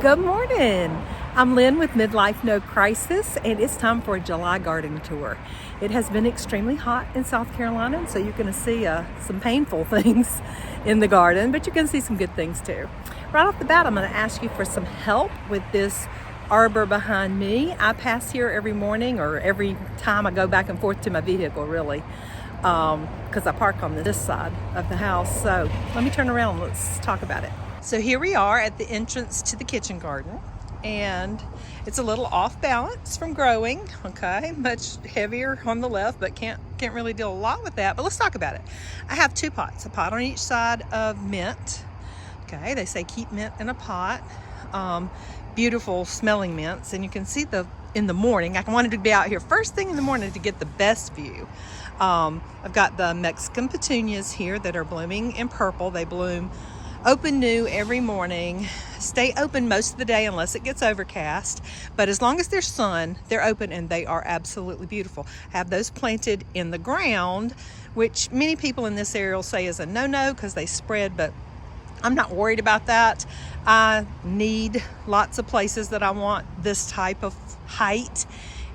Good morning. I'm Lynn with Midlife No Crisis, and it's time for a July garden tour. It has been extremely hot in South Carolina, and so you're going to see some painful things in the garden, but you're going to see some good things too. Right off the bat, I'm going to ask you for some help with this arbor behind me. I pass here every morning, or every time I go back and forth to my vehicle, really, because I park on this side of the house. So let me turn around and let's talk about it. So here we are at the entrance to the kitchen garden, and it's a little off balance from growing, okay? Much heavier on the left, but can't really do a lot with that. But let's talk about it. I have two pots, a pot on each side of mint. Okay, they say keep mint in a pot. Beautiful smelling mints, and you can see in the morning. I wanted to be out here first thing in the morning to get the best view. I've got the Mexican petunias here that are blooming in purple. They bloom open new every morning, stay open most of the day unless it gets overcast, but as long as there's sun, they're open and they are absolutely beautiful. I have those planted in the ground, which many people in this area will say is a no-no because they spread, but I'm not worried about that. I need lots of places that I want this type of height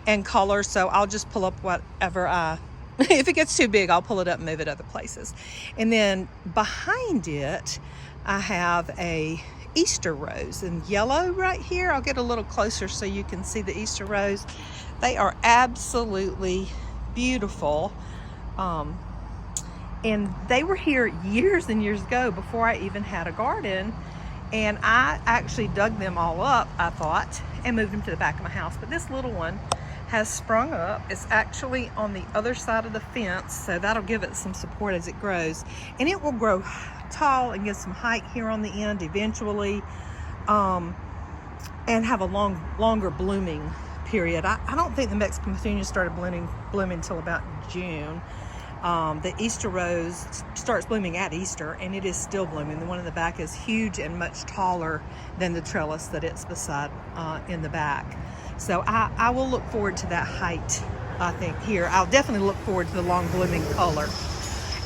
and color, so I'll just pull up whatever if it gets too big, I'll pull it up and move it other places. And then behind it, I have a Easter rose in yellow right here. I'll get a little closer so you can see the Easter rose. They are absolutely beautiful. And they were here years and years ago before I even had a garden. And I actually dug them all up, I thought, and moved them to the back of my house. But this little one has sprung up. It's actually on the other side of the fence, so that'll give it some support as it grows. And it will grow tall and get some height here on the end eventually, and have a longer blooming period. I don't think the Mexican petunia started blooming until about June. The Easter rose starts blooming at Easter, and it is still blooming. The one in the back is huge and much taller than the trellis that it's beside in the back. So I will look forward to that height, I think, here. I'll definitely look forward to the long blooming color.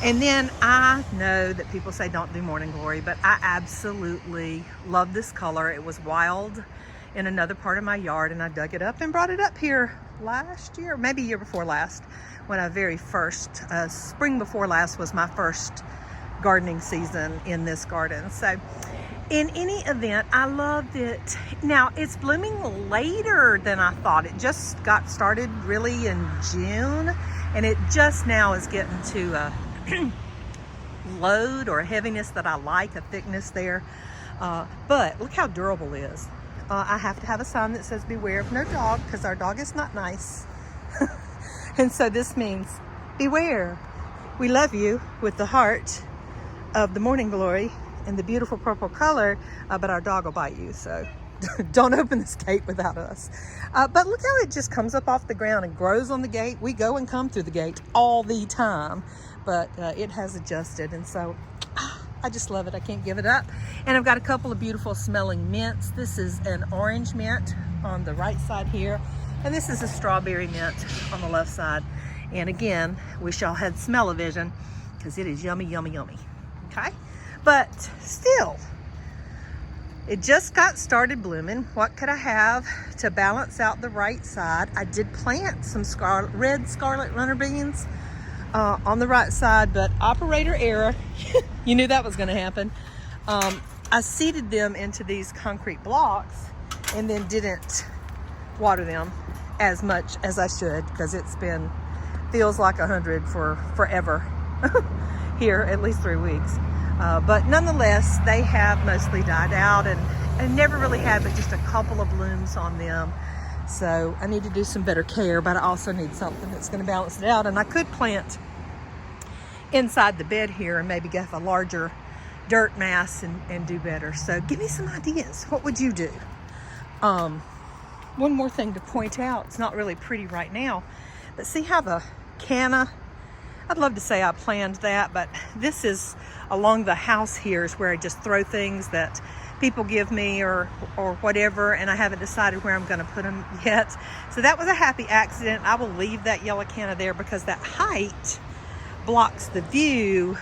And then I know that people say don't do morning glory, but I absolutely love this color. It was wild in another part of my yard, and I dug it up and brought it up here last year, maybe year before last, when I very first, spring before last was my first gardening season in this garden. So in any event, I loved it. Now, it's blooming later than I thought. It just got started really in June, and it just now is getting to a load or a heaviness that I like, a thickness there. But look how durable it is. I have to have a sign that says beware of no dog, because our dog is not nice. And so this means beware. We love you with the heart of the morning glory and the beautiful purple color, but our dog will bite you, so don't open this gate without us. But look how it just comes up off the ground and grows on the gate. We go and come through the gate all the time, but it has adjusted, and so I just love it. I can't give it up. And I've got a couple of beautiful smelling mints. This is an orange mint on the right side here, and this is a strawberry mint on the left side. And again, wish y'all had smell-o-vision, because it is yummy, yummy, yummy. Okay? But still, it just got started blooming. What could I have to balance out the right side? I did plant some red scarlet runner beans on the right side, but operator error. You knew that was going to happen. I seeded them into these concrete blocks and then didn't water them as much as I should, because feels like 100 for forever here, at least 3 weeks. But nonetheless, they have mostly died out, and never really had but just a couple of blooms on them. So I need to do some better care, but I also need something that's going to balance it out. And I could plant inside the bed here and maybe get a larger dirt mass and do better. So give me some ideas. What would you do? One more thing to point out, it's not really pretty right now, but see how the canna, I'd love to say I planned that, but this is along the house here is where I just throw things that people give me or whatever, and I haven't decided where I'm going to put them yet. So that was a happy accident. I will leave that yellow canna there because that height blocks the view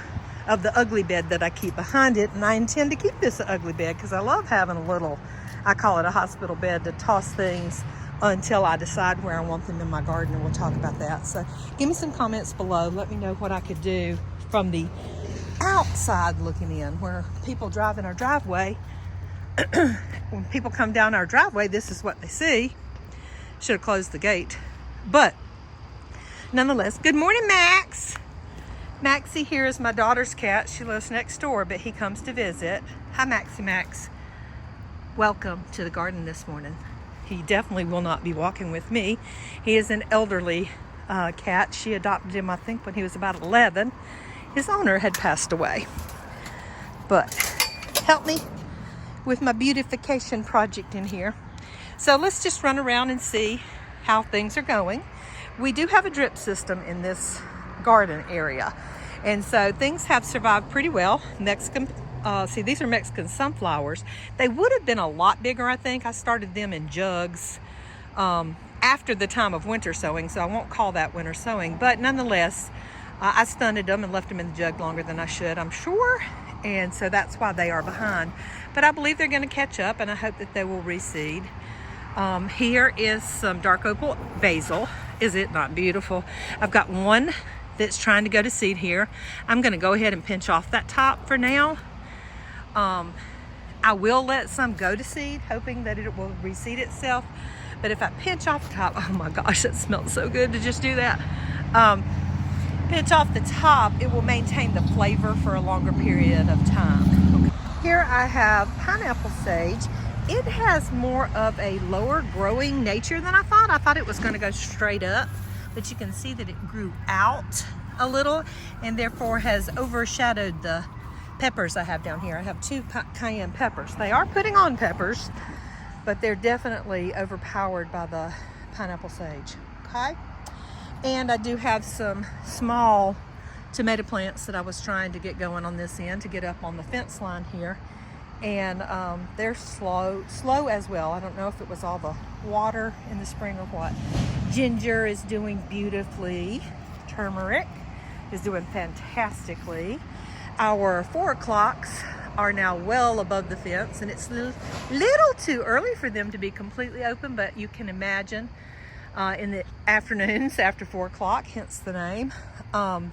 of the ugly bed that I keep behind it, and I intend to keep this an ugly bed because I love having a little I call it a hospital bed, to toss things until I decide where I want them in my garden, and we'll talk about that. So give me some comments below. Let me know what I could do from the outside looking in, where people drive in our driveway. When people come down our driveway, this is what they see. Should have closed the gate. But nonetheless, good morning, Max. Maxie here is my daughter's cat. She lives next door, but he comes to visit. Hi, Maxie Max. Welcome to the garden this morning. He definitely will not be walking with me. He is an elderly cat. She adopted him, I think, when he was about 11. His owner had passed away. But help me with my beautification project in here. So let's just run around and see how things are going. We do have a drip system in this garden area, and so things have survived pretty well. See, these are Mexican sunflowers. They would have been a lot bigger, I think. I started them in jugs after the time of winter sowing, so I won't call that winter sowing, but nonetheless, I stunted them and left them in the jug longer than I should, I'm sure, and so that's why they are behind. But I believe they're going to catch up, and I hope that they will reseed. Here is some dark opal basil. Is it not beautiful? I've got one that's trying to go to seed here. I'm going to go ahead and pinch off that top for now. I will let some go to seed, hoping that it will reseed itself. But if I pinch off the top, oh my gosh, it smells so good to just do that. Pinch off the top, it will maintain the flavor for a longer period of time. Okay. Here I have pineapple sage. It has more of a lower growing nature than I thought. I thought it was going to go straight up, but you can see that it grew out a little and therefore has overshadowed the peppers I have down here. I have 2 cayenne peppers. They are putting on peppers, but they're definitely overpowered by the pineapple sage. Okay. And I do have some small tomato plants that I was trying to get going on this end to get up on the fence line here. And they're slow as well. I don't know if it was all the water in the spring or what. Ginger is doing beautifully. Turmeric is doing fantastically. Our 4 o'clocks are now well above the fence, and it's a little too early for them to be completely open, but you can imagine in the afternoons after 4 o'clock, hence the name,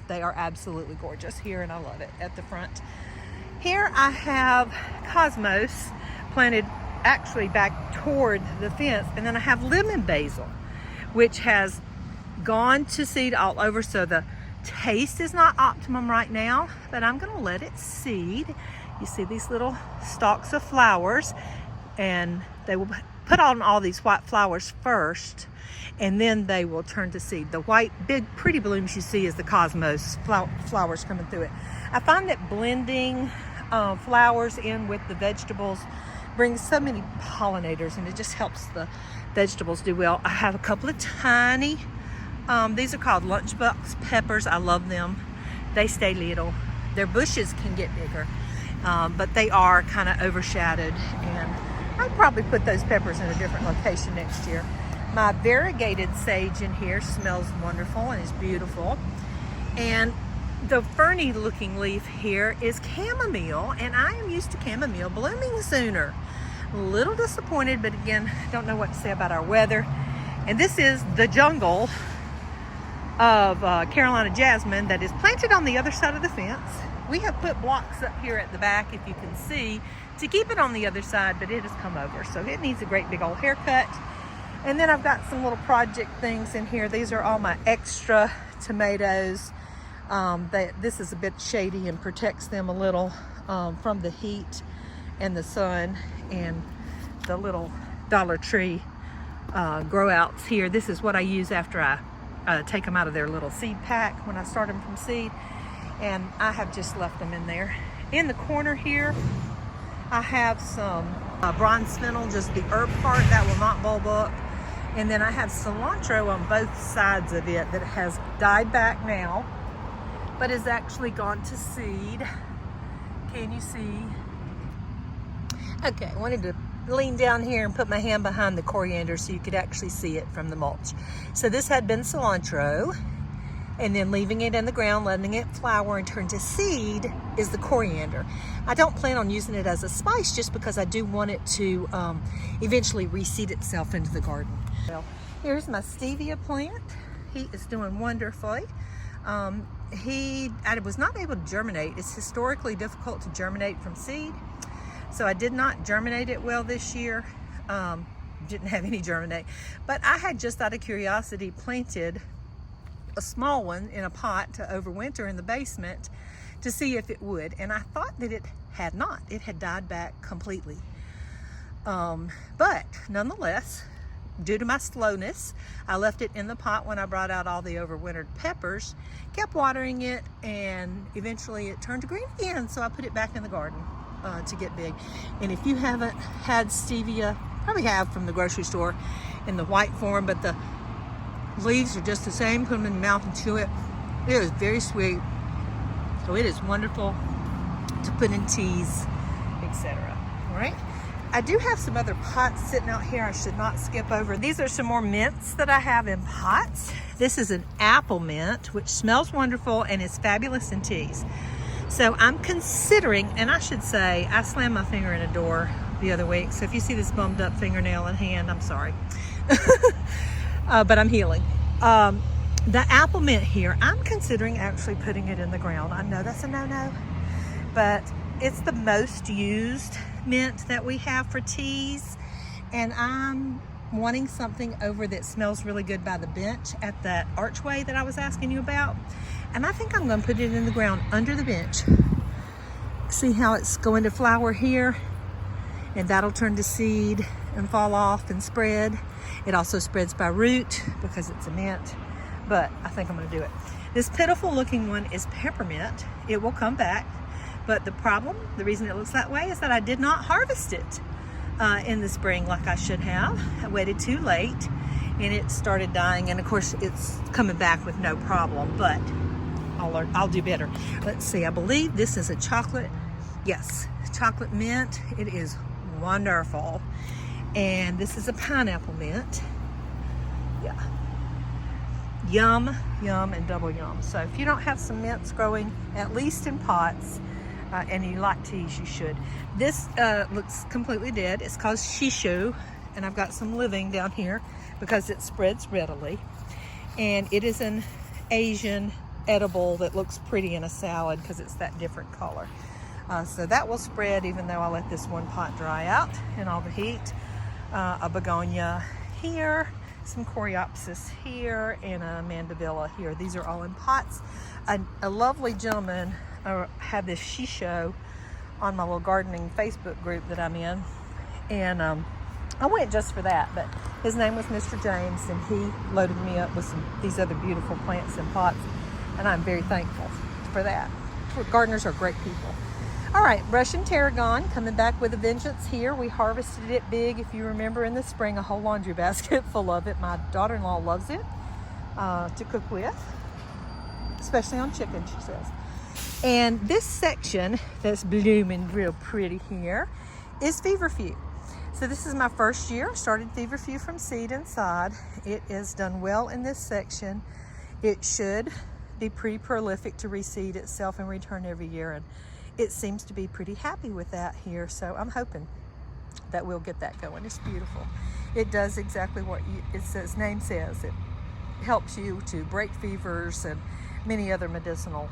they are absolutely gorgeous here, and I love it at the front. Here I have cosmos planted actually back toward the fence, and then I have lemon basil, which has gone to seed all over, so the taste is not optimum right now, but I'm going to let it seed. You see these little stalks of flowers, and they will put on all these white flowers first, and then they will turn to seed. The white, big, pretty blooms you see is the cosmos flowers coming through it. I find that blending flowers in with the vegetables brings so many pollinators, and it just helps the vegetables do well. I have a couple of tiny, these are called lunchbox peppers. I love them. They stay little. Their bushes can get bigger, but they are kind of overshadowed, and I'll probably put those peppers in a different location next year. My variegated sage in here smells wonderful and is beautiful. And the ferny looking leaf here is chamomile, and I am used to chamomile blooming sooner. A little disappointed, but again, don't know what to say about our weather. And this is the jungle of Carolina jasmine that is planted on the other side of the fence. We have put blocks up here at the back, if you can see, to keep it on the other side, but it has come over, so it needs a great big old haircut. And then I've got some little project things in here. These are all my extra tomatoes. This is a bit shady and protects them a little from the heat and the sun, and the little Dollar Tree grow outs here. This is what I use after I take them out of their little seed pack when I start them from seed, and I have just left them in there. In the corner here, I have some bronze fennel, just the herb part that will not bulb up. And then I have cilantro on both sides of it that has died back now, but has actually gone to seed. Can you see? Okay, I wanted to lean down here and put my hand behind the coriander so you could actually see it from the mulch. So this had been cilantro. and then leaving it in the ground, letting it flower and turn to seed, is the coriander. I don't plan on using it as a spice just because I do want it to eventually reseed itself into the garden. Well, here's my stevia plant. He is doing wonderfully. I was not able to germinate. It's historically difficult to germinate from seed, so I did not germinate it well this year. Didn't have any germinate, but I had, just out of curiosity, planted a small one in a pot to overwinter in the basement to see if it would, and I thought that it had not. It had died back completely. But nonetheless, due to my slowness, I left it in the pot when I brought out all the overwintered peppers, kept watering it, and eventually it turned to green again, so I put it back in the garden to get big. And if you haven't had stevia, probably have from the grocery store in the white form, but the leaves are just the same. Put them in your mouth and chew it. It is very sweet, so it is wonderful to put in teas, etc. All right, I do have some other pots sitting out here I should not skip over. These are some more mints that I have in pots. This is an apple mint, which smells wonderful and is fabulous in teas. So I'm considering, and I should say, I slammed my finger in a door the other week, so if you see this bummed up fingernail and hand, I'm sorry. But I'm healing. The apple mint here, I'm considering actually putting it in the ground. I know that's a no-no, but it's the most used mint that we have for teas, and I'm wanting something over that smells really good by the bench at that archway that I was asking you about, and I think I'm going to put it in the ground under the bench. See how it's going to flower here, and that'll turn to seed and fall off and spread. It also spreads by root because it's a mint, but I think I'm going to do it. This pitiful looking one is peppermint. It will come back, but the reason it looks that way is that I did not harvest it in the spring like I should have. I waited too late and it started dying, and of course it's coming back with no problem, but I'll do better. Let's see, I believe this is a chocolate, yes, chocolate mint. It is wonderful. And this is a pineapple mint. Yeah. Yum, yum, and double yum. So if you don't have some mints growing, at least in pots, and you like teas, you should. This looks completely dead. It's called shishu, and I've got some living down here because it spreads readily. And it is an Asian edible that looks pretty in a salad because it's that different color. So that will spread even though I let this one pot dry out in all the heat. A begonia here, some coreopsis here, and a mandevilla here. These are all in pots. A lovely gentleman had this shisho on my little gardening Facebook group that I'm in, and I went just for that, but his name was Mr. James, and he loaded me up with these other beautiful plants in pots, and I'm very thankful for that. Gardeners are great people. All right, Russian tarragon coming back with a vengeance here. We harvested it big, if you remember, in the spring, a whole laundry basket full of it. My daughter-in-law loves it to cook with, especially on chicken, she says. And this section that's blooming real pretty here is feverfew. So this is my first year. I started feverfew from seed inside. It is done well in this section. It should be pretty prolific to reseed itself and return every year, and it seems to be pretty happy with that here, so I'm hoping that we'll get that going. It's beautiful. It does exactly what its name says. It helps you to break fevers and many other medicinal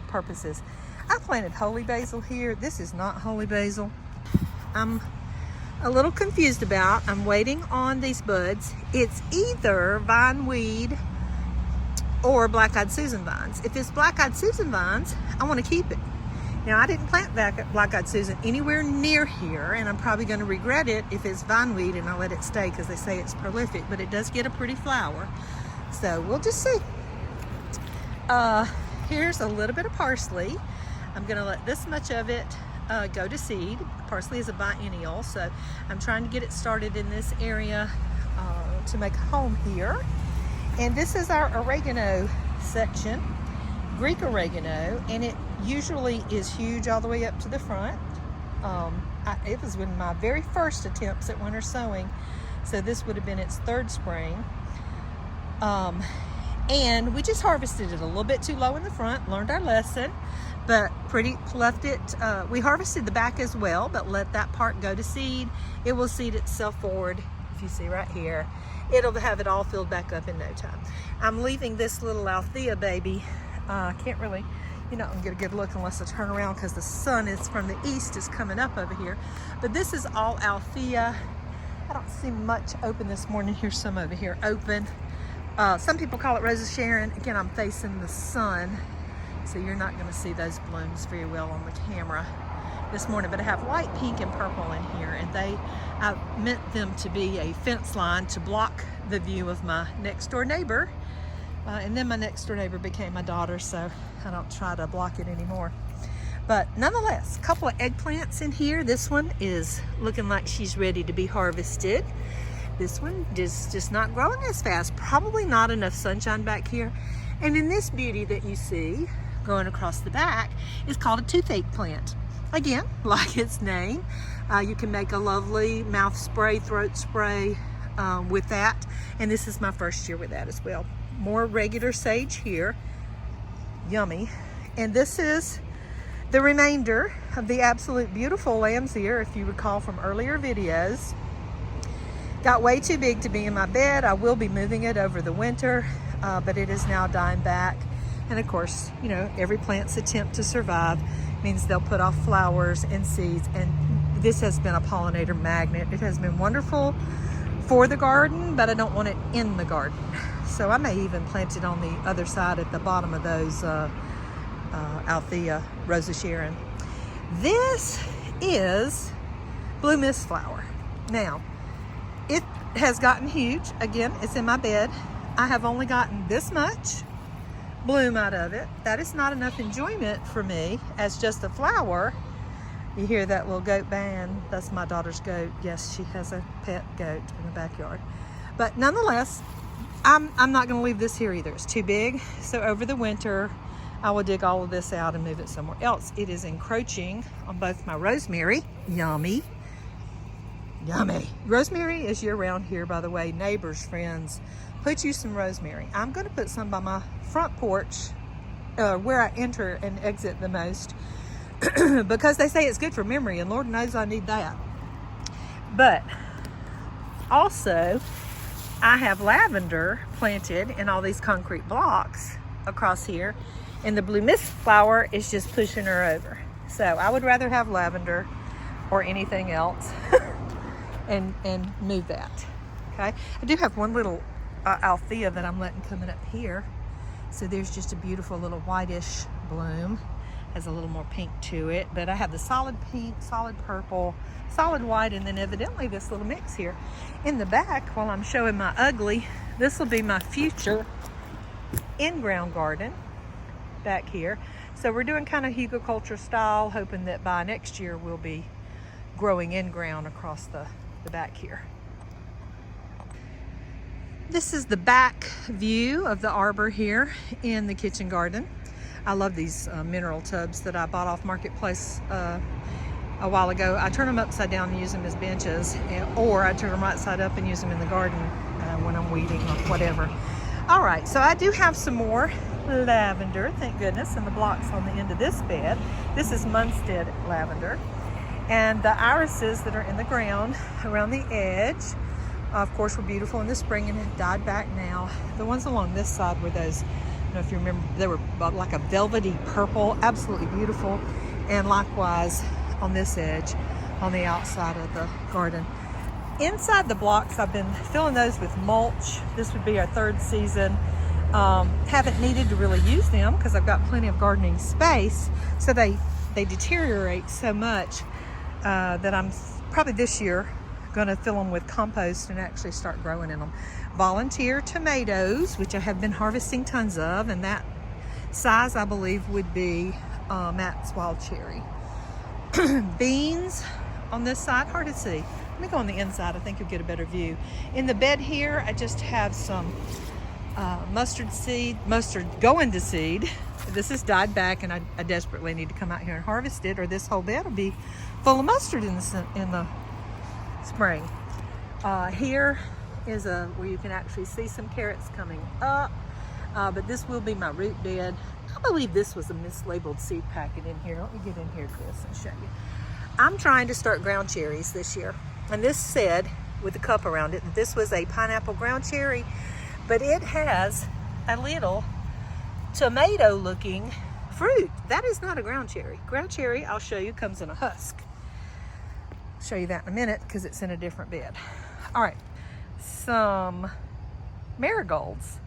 purposes. I planted holy basil here. This is not holy basil. I'm a little confused about. I'm waiting on these buds. It's either vineweed or black-eyed Susan vines. If it's black-eyed Susan vines, I want to keep it. Now, I didn't plant black-eyed Susan anywhere near here, and I'm probably going to regret it if it's vineweed and I let it stay because they say it's prolific, but it does get a pretty flower. So we'll just see. Here's a little bit of parsley. I'm going to let this much of it go to seed. Parsley is a biennial, so I'm trying to get it started in this area to make a home here. And this is our oregano section, Greek oregano, and it usually is huge all the way up to the front. It was one of my very first attempts at winter sowing, so this would have been its third spring. And we just harvested it a little bit too low in the front, learned our lesson, but left it, we harvested the back as well, but let that part go to seed. It will seed itself forward. If you see right here, it'll have it all filled back up in no time. I'm leaving this little Althea baby. Can't really, you're not gonna get a good look unless I turn around because the sun is from the east is coming up over here. But this is all Althea. I don't see much open this morning. Here's some over here open. Some people call it Rose of Sharon. Again, I'm facing the sun, so you're not gonna see those blooms very well on the camera this morning, but I have white, pink, and purple in here, and I meant them to be a fence line to block the view of my next door neighbor. And then my next door neighbor became my daughter, so I don't try to block it anymore. But nonetheless, a couple of eggplants in here. This one is looking like she's ready to be harvested. This one is just not growing as fast. Probably not enough sunshine back here. And then this beauty that you see going across the back is called a toothache plant. Again, like its name, you can make a lovely mouth spray, throat spray with that. And this is my first year with that as well. More regular sage here. Yummy. And this is the remainder of the absolute beautiful lamb's ear, if you recall from earlier videos. Got way too big to be in my bed. I will be moving it over the winter, but it is now dying back. And of course, you know, every plant's attempt to survive means they'll put off flowers and seeds. And this has been a pollinator magnet. It has been wonderful for the garden, but I don't want it in the garden. So I may even plant it on the other side at the bottom of those Althea Rose of Sharon. This is blue mist flower. Now, it has gotten huge. Again, it's in my bed. I have only gotten this much bloom out of it. That is not enough enjoyment for me as just a flower. You hear that little goat band? That's my daughter's goat. Yes, she has a pet goat in the backyard. But nonetheless, I'm not going to leave this here either. It's too big. So over the winter, I will dig all of this out and move it somewhere else. It is encroaching on both my rosemary. Yummy. Yummy. Rosemary is year-round here, by the way. Neighbors, friends, put you some rosemary. I'm going to put some by my front porch where I enter and exit the most because they say it's good for memory, and Lord knows I need that. But also, I have lavender planted in all these concrete blocks across here, and the blue mist flower is just pushing her over. So I would rather have lavender or anything else and move that. Okay, I do have one little Althea that I'm letting coming up here. So there's just a beautiful little whitish bloom. Has a little more pink to it, but I have the solid pink, solid purple, solid white, and then evidently this little mix here. In the back, while I'm showing my ugly, this will be my future in-ground garden back here. So we're doing kind of hugelculture style, hoping that by next year we'll be growing in-ground across the back here. This is the back view of the arbor here in the kitchen garden. I love these mineral tubs that I bought off Marketplace a while ago. I turn them upside down and use them as benches, or I turn them right side up and use them in the garden when I'm weeding or whatever. All right, so I do have some more lavender, thank goodness, in the blocks on the end of this bed. This is Munstead lavender. And the irises that are in the ground around the edge, of course, were beautiful in the spring and have died back now. The ones along this side were those, I don't know if you remember, they were like a velvety purple, absolutely beautiful. And likewise on this edge, on the outside of the garden. Inside the blocks, I've been filling those with mulch. This would be our third season. Haven't needed to really use them because I've got plenty of gardening space. So they deteriorate so much that I'm probably this year going to fill them with compost and actually start growing in them. Volunteer tomatoes, which I have been harvesting tons of, and that size I believe would be Matt's wild cherry. Beans on this side, hard to see. Let me go on the inside, I think you'll get a better view. In the bed here, I just have some mustard going to seed. This has died back, and I desperately need to come out here and harvest it, or this whole bed will be full of mustard in the spring. Here is where you can actually see some carrots coming up. but this will be my root bed. I believe this was a mislabeled seed packet in here. Let me get in here to this and show you. I'm trying to start ground cherries this year. And this said, with the cup around it, that this was a pineapple ground cherry, but it has a little tomato looking fruit. That is not a ground cherry. Ground cherry, I'll show you, comes in a husk. I'll show you that in a minute because it's in a different bed. All right, some marigolds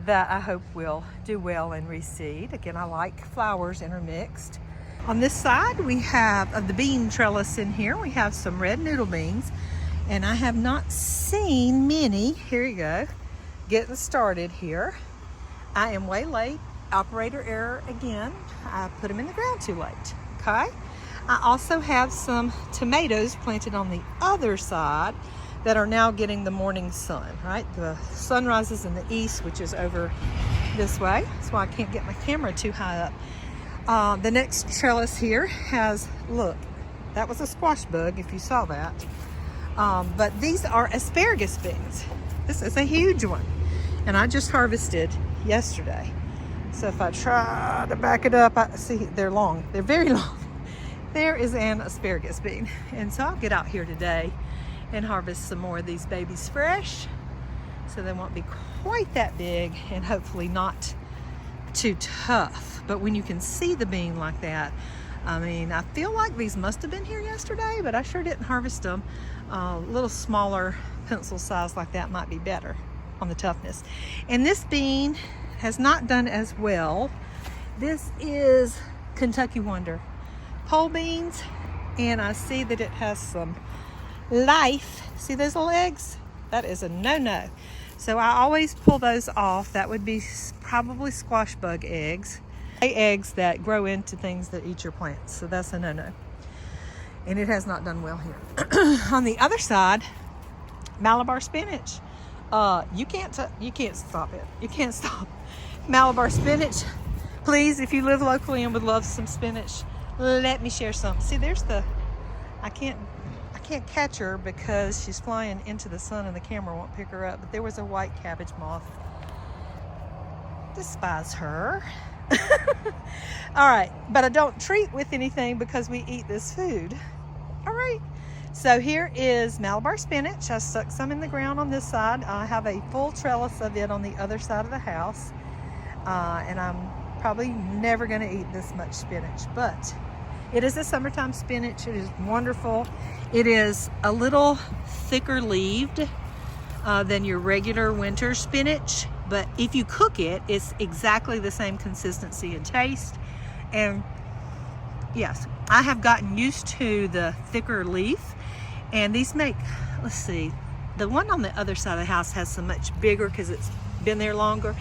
that I hope will do well and reseed. Again, I like flowers intermixed. On this side, we have of the bean trellis in here, we have some red noodle beans, and I have not seen many. Here you go, getting started here. I am way late, operator error again. I put them in the ground too late, okay? I also have some tomatoes planted on the other side that are now getting the morning sun, right? The sun rises in the east, which is over this way. That's why I can't get my camera too high up. The next trellis here has, look, that was a squash bug if you saw that. But these are asparagus beans. This is a huge one. And I just harvested yesterday. So if I try to back it up, I see they're long. They're very long. There is an asparagus bean. And so I'll get out here today and harvest some more of these babies fresh, so they won't be quite that big and hopefully not too tough. But when you can see the bean like that, I mean, I feel like these must have been here yesterday, but I sure didn't harvest them. A little smaller pencil size like that might be better on the toughness. And this bean has not done as well. This is Kentucky Wonder pole beans, and I see that it has some life. See those little eggs? That is a no-no. So I always pull those off. That would be probably squash bug eggs. Eggs that grow into things that eat your plants. So that's a no-no. And it has not done well here. On the other side, Malabar spinach. You can't stop it. You can't stop Malabar spinach. Please, if you live locally and would love some spinach, let me share some. See, there's the, I can't catch her because she's flying into the sun and the camera won't pick her up, but there was a white cabbage moth. Despise her. All right, but I don't treat with anything because we eat this food. All right, so here is Malabar spinach. I stuck some in the ground on this side. I have a full trellis of it on the other side of the house, and I'm probably never going to eat this much spinach, but it is a summertime spinach. It is wonderful. It is a little thicker leaved than your regular winter spinach, but if you cook it, it's exactly the same consistency and taste. And yes, I have gotten used to the thicker leaf, and these make, let's see, the one on the other side of the house has some much bigger because it's been there longer,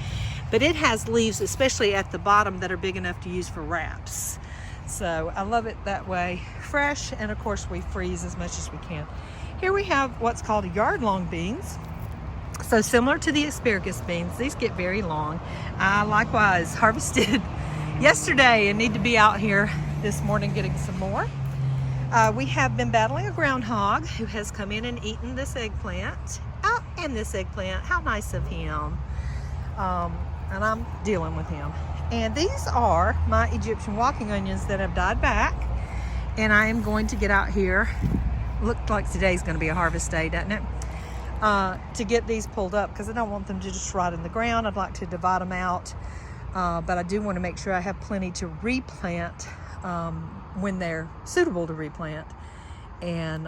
but it has leaves, especially at the bottom, that are big enough to use for wraps. So I love it that way, fresh, and of course we freeze as much as we can. Here we have what's called yard-long beans. So similar to the asparagus beans, these get very long. I likewise harvested yesterday and need to be out here this morning getting some more. We have been battling a groundhog who has come in and eaten this eggplant. Oh, and this eggplant, how nice of him. And I'm dealing with him. And these are my Egyptian walking onions that have died back. And I am going to get out here. Looked like today's going to be a harvest day, doesn't it? To get these pulled up because I don't want them to just rot in the ground. I'd like to divide them out. But I do want to make sure I have plenty to replant when they're suitable to replant. And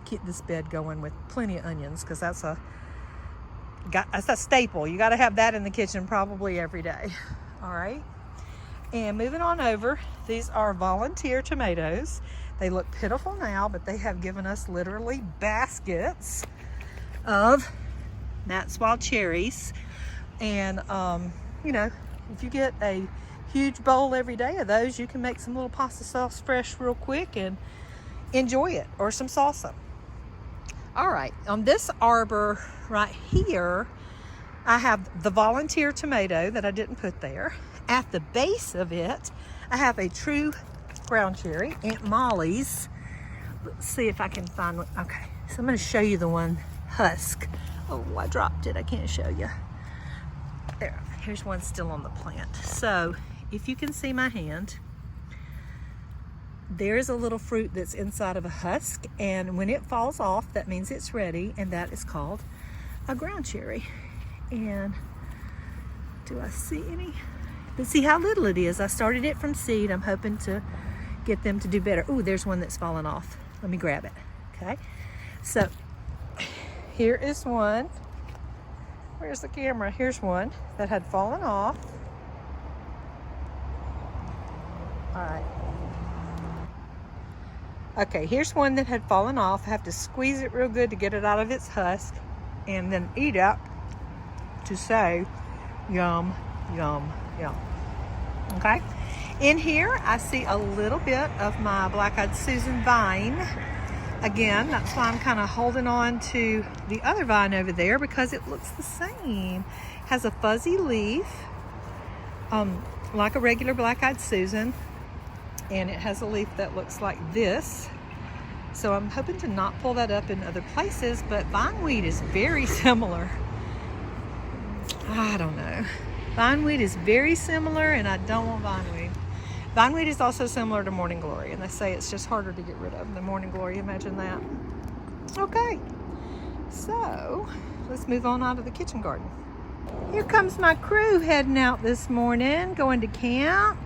keep this bed going with plenty of onions because that's a staple. You got to have that in the kitchen probably every day. All right, and moving on over, these are volunteer tomatoes. They look pitiful now, but they have given us literally baskets of Nat's Wild cherries. And you know, if you get a huge bowl every day of those, you can make some little pasta sauce fresh real quick and enjoy it, or some salsa. All right, on this arbor right here, I have the volunteer tomato that I didn't put there. At the base of it, I have a true ground cherry, Aunt Molly's. Let's see if I can find one. Okay, so I'm going to show you the one husk. Oh, I dropped it. I can't show you. There, here's one still on the plant. So if you can see my hand, there's a little fruit that's inside of a husk, and when it falls off, that means it's ready, and that is called a ground cherry. And do I see any? But see how little it is. I started it from seed. I'm hoping to get them to do better. Ooh, there's one that's fallen off. Let me grab it. Okay, so here is one. Where's the camera? Here's one that had fallen off. All right. Okay, here's one that had fallen off. I have to squeeze it real good to get it out of its husk and then eat it to say, yum, yum, yum. Okay, in here I see a little bit of my black-eyed Susan vine. Again, that's why I'm kind of holding on to the other vine over there, because it looks the same. Has a fuzzy leaf, like a regular black-eyed Susan, and it has a leaf that looks like this. So I'm hoping to not pull that up in other places, but vineweed is very similar. I don't know. Vineweed is very similar, and I don't want vineweed. Vineweed is also similar to morning glory, and they say it's just harder to get rid of than morning glory. Imagine that. Okay, so let's move on out of the kitchen garden. Here comes my crew heading out this morning, going to camp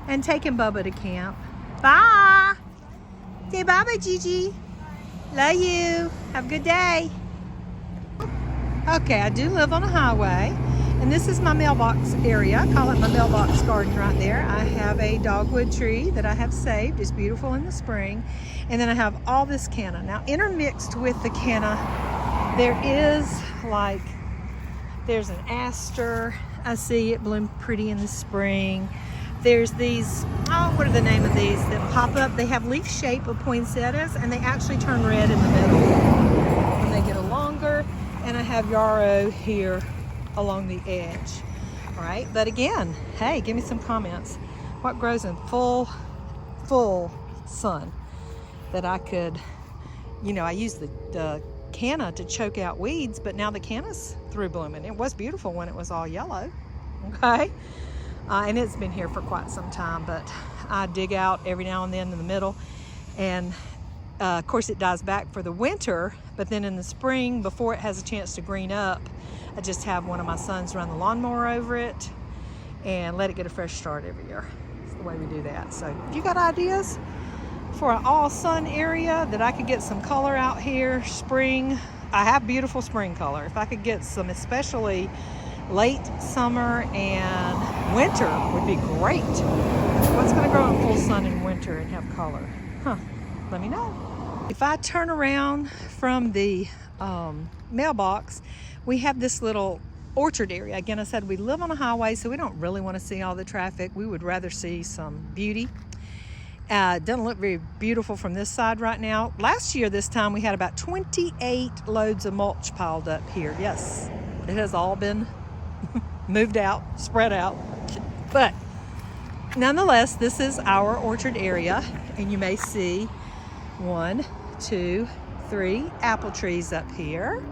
and taking Bubba to camp. Bye. Say bye-bye, Gigi. Love you. Have a good day. Okay, I do live on a highway, and this is my mailbox area. I call it my mailbox garden right there. I have a dogwood tree that I have saved. It's beautiful in the spring. And then I have all this canna. Now, intermixed with the canna, there is there's an aster. I see it bloom pretty in the spring. There's these, oh, what are the name of these that pop up? They have leaf shape of poinsettias, and they actually turn red in the middle when they get longer. And I have yarrow here along the edge. All right, but again, hey, give me some comments. What grows in full sun that I could, I use the canna to choke out weeds, but now the canna's through blooming. It was beautiful when it was all yellow, okay? And it's been here for quite some time, but I dig out every now and then in the middle, and of course it dies back for the winter, but then in the spring, before it has a chance to green up, I just have one of my sons run the lawnmower over it and let it get a fresh start every year. That's the way we do that. So if you got ideas for an all sun area that I could get some color out here, spring, I have beautiful spring color. If I could get some, especially late summer and winter would be great. What's going to grow in full sun in winter and have color? Let me know. If I turn around from the mailbox, we have this little orchard area. Again, I said we live on a highway, so we don't really want to see all the traffic. We would rather see some beauty. It doesn't look very beautiful from this side right now. Last year this time we had about 28 loads of mulch piled up here. Yes, it has all been moved out, spread out. But nonetheless, this is our orchard area, and you may see 1, 2, 3 apple trees up here.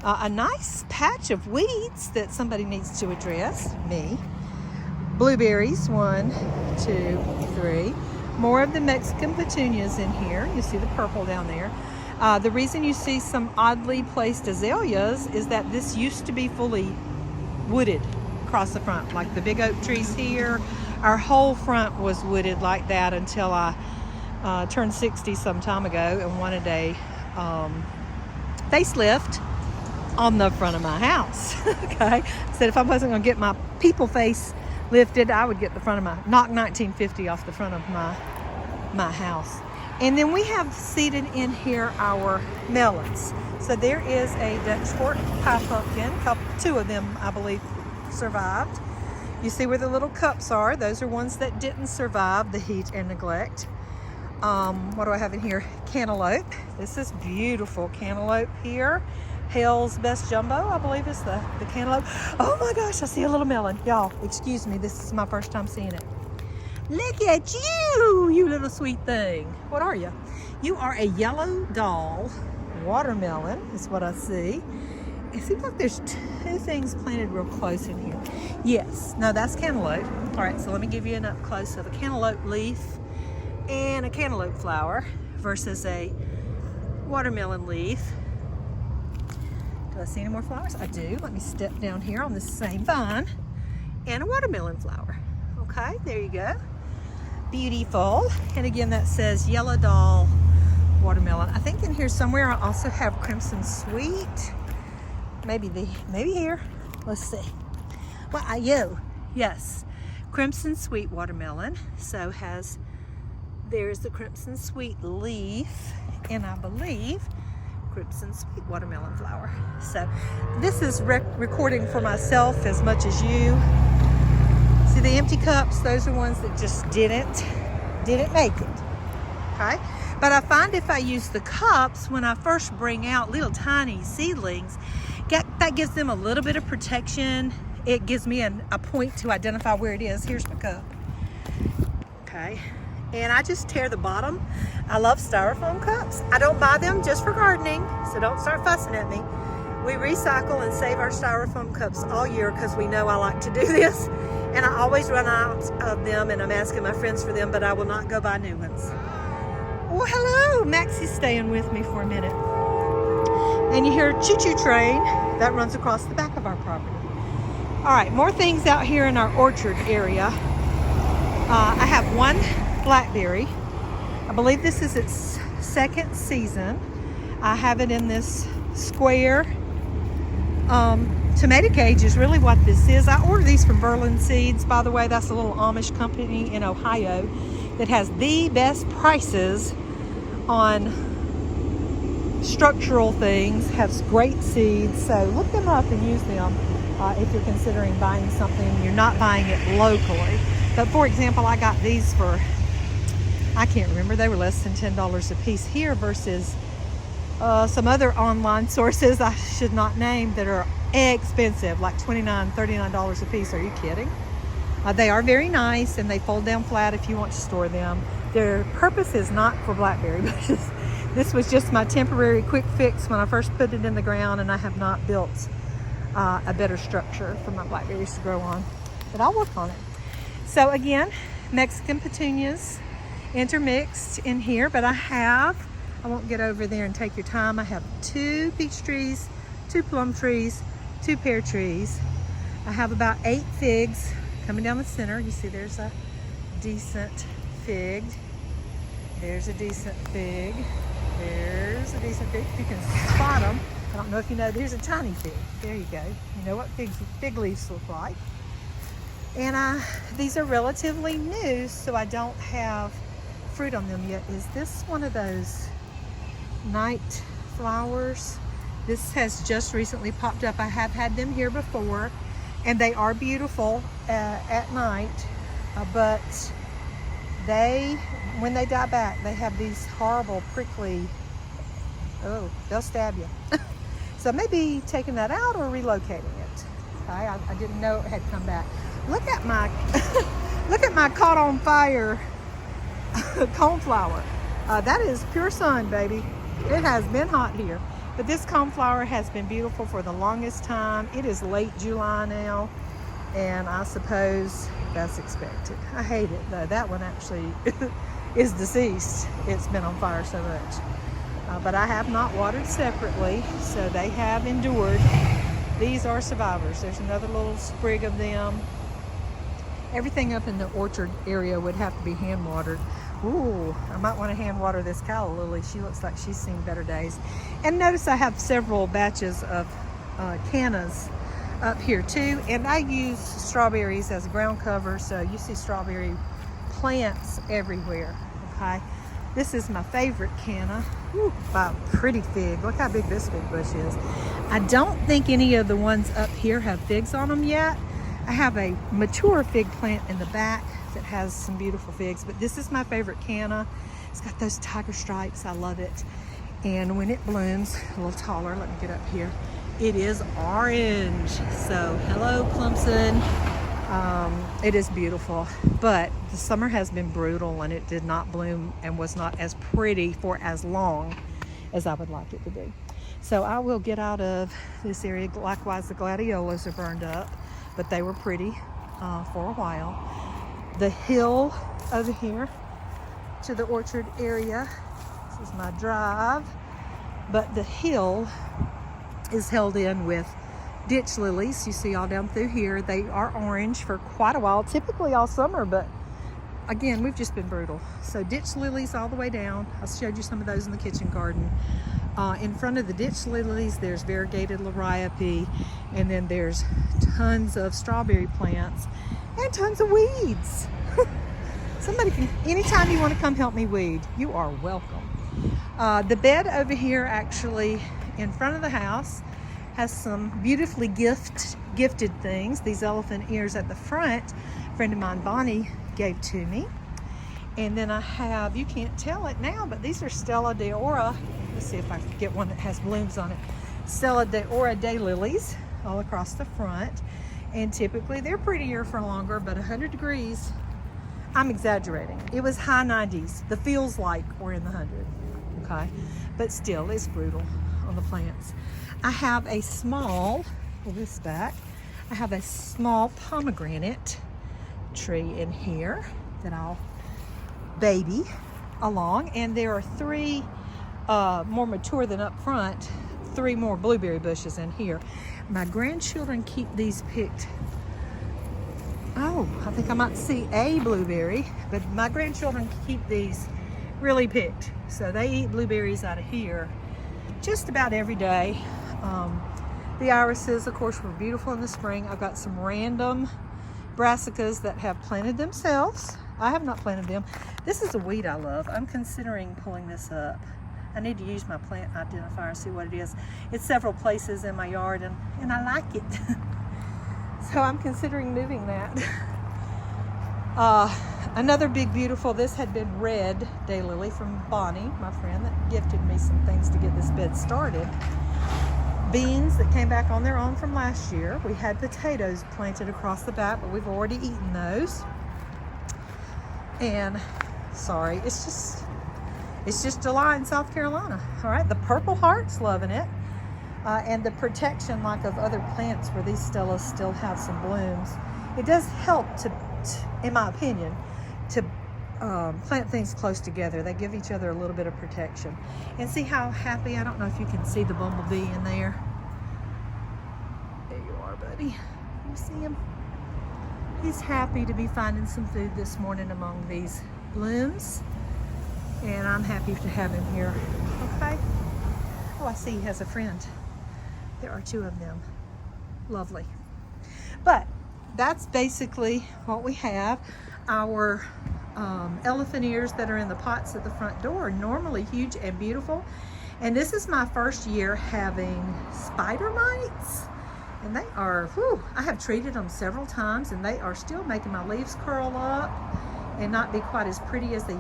A nice patch of weeds that somebody needs to address, me. Blueberries, 1, 2, 3. More of the Mexican petunias in here. You see the purple down there. The reason you see some oddly placed azaleas is that this used to be fully wooded across the front, like the big oak trees here. Our whole front was wooded like that until I turned 60 some time ago and wanted a facelift on the front of my house. Okay, said if I wasn't going to get my people face lifted, I would get the front of my, knock 1950 off the front of my house. And then we have seeded in here our melons. So there is a Dutch fork pie pumpkin, 2 of them I believe survived. You see where the little cups are, those are ones that didn't survive the heat and neglect. What do I have in here? Cantaloupe. This is beautiful cantaloupe here. Hale's Best Jumbo, I believe is the cantaloupe. Oh my gosh, I see a little melon. Y'all, excuse me, this is my first time seeing it. Look at you, you little sweet thing. What are you? You are a yellow doll watermelon, is what I see. it seems like there's two things planted real close in here. Yes, no, that's cantaloupe. All right, so let me give you an up close of a cantaloupe leaf and a cantaloupe flower versus a watermelon leaf. Do I see any more flowers? I do. Let me step down here on the same vine and a watermelon flower. Okay, there you go. Beautiful. And again, that says Yellow Doll watermelon. I think in here somewhere I also have Crimson Sweet. Maybe here. Let's see. Well, yes, Crimson Sweet watermelon. So there's the Crimson Sweet leaf, and I believe Crimson Sweet watermelon flower. So this is recording for myself as much as you. See the empty cups? Those are ones that just didn't make it. Okay. But I find if I use the cups when I first bring out little tiny seedlings, that gives them a little bit of protection. It gives me a point to identify where it is. Here's my cup. Okay. And I just tear the bottom. I love styrofoam cups. I don't buy them just for gardening, so don't start fussing at me. We recycle and save our styrofoam cups all year because we know I like to do this. And I always run out of them, and I'm asking my friends for them, but I will not go buy new ones. Well, hello, Maxie's staying with me for a minute. And you hear a choo-choo train that runs across the back of our property. All right, more things out here in our orchard area. I have one blackberry. I believe this is its second season. I have it in this square. Tomato cage is really what this is. I order these from Berlin Seeds. By the way, that's a little Amish company in Ohio that has the best prices on structural things, has great seeds. So look them up and use them if you're considering buying something. You're not buying it locally. But for example, I got these for, I can't remember, they were less than $10 a piece here versus some other online sources I should not name that are expensive, like $29, $39 a piece. Are you kidding? They are very nice, and they fold down flat if you want to store them. Their purpose is not for blackberry bushes. This was just my temporary quick fix when I first put it in the ground, and I have not built a better structure for my blackberries to grow on. But I'll work on it. So again, Mexican petunias intermixed in here, but I won't get over there and take your time. I have 2 peach trees, 2 plum trees, 2 pear trees. I have about 8 figs coming down the center. You see there's a decent fig. There's a decent fig. There's a decent fig. You can spot them. I don't know if you know, there's a tiny fig. There you go. You know what fig leaves look like. And these are relatively new, so I don't have fruit on them yet. Is this one of those night flowers? This has just recently popped up. I have had them here before, and they are beautiful at night, but when they die back, they have these horrible prickly, they'll stab you. So maybe taking that out or relocating it. Okay, I didn't know it had come back. Look at my look at my caught on fire coneflower. That is pure sun, baby. It has been hot here. But this coneflower has been beautiful for the longest time. It is late July now, and I suppose that's expected. I hate it though. That one actually is deceased. It's been on fire so much. But I have not watered separately, so they have endured. These are survivors. There's another little sprig of them. Everything up in the orchard area would have to be hand watered. Ooh, I might want to hand water this calla lily. She looks like she's seen better days. And notice I have several batches of cannas up here too. And I use strawberries as ground cover, so you see strawberry plants everywhere, okay? This is my favorite canna. Ooh, by a pretty fig. Look how big this fig bush is. I don't think any of the ones up here have figs on them yet. I have a mature fig plant in the back that has some beautiful figs, but this is my favorite canna. It's got those tiger stripes. I love it. And when it blooms a little taller, let me get up here, it is orange. So hello, Clemson. It is beautiful, but the summer has been brutal, and it did not bloom and was not as pretty for as long as I would like it to be. So I will get out of this area. Likewise, the gladiolas are burned up, but they were pretty for a while. The hill over here to the orchard area. This is my drive, but the hill is held in with ditch lilies. You see all down through here. They are orange for quite a while, typically all summer, but again, we've just been brutal. So ditch lilies all the way down. I showed you some of those in the kitchen garden. In front of the ditch lilies, there's variegated liriope, and then there's tons of strawberry plants and tons of weeds. Somebody can, anytime you want to come help me weed, you are welcome. The bed over here, actually in front of the house, has some beautifully gifted things. These elephant ears at the front, a friend of mine, Bonnie, gave to me. And then I have, you can't tell it now, but these are Stella d'Oro. Let's see if I can get one that has blooms on it. Stella d'Oro daylilies all across the front. And typically they're prettier for longer, but 100 degrees, I'm exaggerating. It was high 90s. The feels like we're in the 100, okay? But still, it's brutal on the plants. I have a small, pull this back, I have a small pomegranate tree in here that I'll baby along, and there are 3 more mature than up front, 3 more blueberry bushes in here. My grandchildren keep these picked. Oh, I think I might see a blueberry, but my grandchildren keep these really picked. So they eat blueberries out of here just about every day. The irises, of course, were beautiful in the spring. I've got some random brassicas that have planted themselves. I have not planted them. This is a weed I love. I'm considering pulling this up. I need to use my plant identifier and see what it is. It's several places in my yard, and I like it. So I'm considering moving that. Another big beautiful, this had been red daylily from Bonnie, my friend, that gifted me some things to get this bed started. Beans that came back on their own from last year. We had potatoes planted across the back, but we've already eaten those. And sorry, it's just July in South Carolina. All right, the purple heart's loving it. And the protection, like of other plants where these stellas still have some blooms, it does help to in my opinion, to plant things close together. They give each other a little bit of protection. And see how happy, I don't know if you can see the bumblebee in there. There you are, buddy. You see him? He's happy to be finding some food this morning among these blooms. And I'm happy to have him here. Okay. Oh, I see he has a friend. There are 2 of them. Lovely. But that's basically what we have. Our elephant ears that are in the pots at the front door are normally huge and beautiful. And this is my first year having spider mites. And they are, whew, I have treated them several times, and they are still making my leaves curl up and not be quite as pretty as they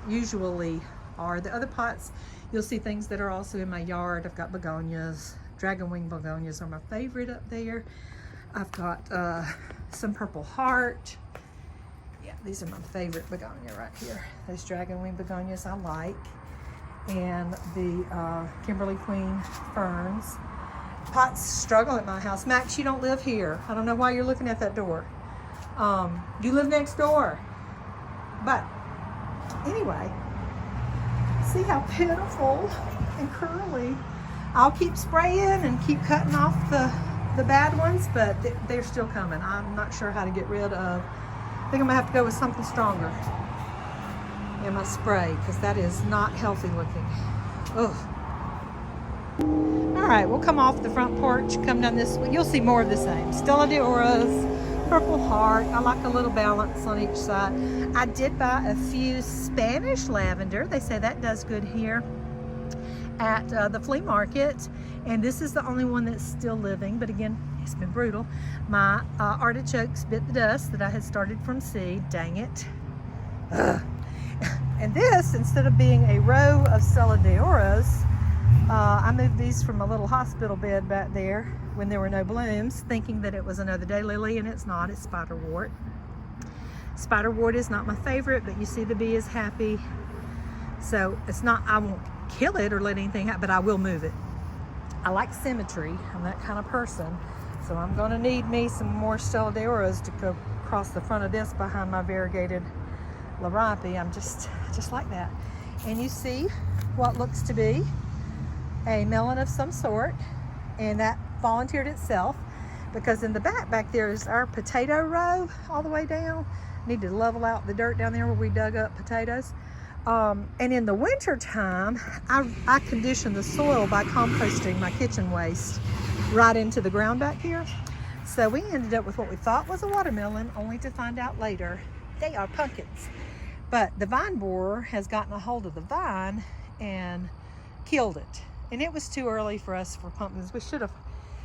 usually are. The other pots, you'll see things that are also in my yard. I've got begonias. Dragon wing begonias are my favorite up there. I've got some purple heart. Yeah, these are my favorite begonia right here. Those dragon wing begonias I like. And the Kimberly Queen ferns. Pots struggle at my house. Max, you don't live here. I don't know why you're looking at that door. You live next door. But anyway, see how pitiful and curly. I'll keep spraying and keep cutting off the bad ones, but they're still coming. I'm not sure how to get rid of. I think I'm gonna have to go with something stronger in my spray, because that is not healthy looking. Ugh. All right, we'll come off the front porch, come down this way. You'll see more of the same. Stella d'Oros, purple heart. I like a little balance on each side. I did buy a few Spanish lavender. They say that does good here at the flea market. And this is the only one that's still living, but again, it's been brutal. My artichokes bit the dust that I had started from seed. Dang it. Ugh. And this, instead of being a row of Stella d'Oros, I moved these from a little hospital bed back there when there were no blooms, thinking that it was another daylily, and it's not. It's spiderwort. Spiderwort is not my favorite, but you see the bee is happy. So it's not, I won't kill it or let anything happen, but I will move it. I like symmetry. I'm that kind of person. So I'm going to need me some more stelladoras to go across the front of this behind my variegated liripe. I'm just like that. And you see what looks to be a melon of some sort, and that volunteered itself because in the back there is our potato row all the way down. Need to level out the dirt down there where we dug up potatoes. And in the winter time, I condition the soil by composting my kitchen waste right into the ground back here. So we ended up with what we thought was a watermelon, only to find out later they are pumpkins. But the vine borer has gotten a hold of the vine and killed it. And it was too early for us for pumpkins. We should have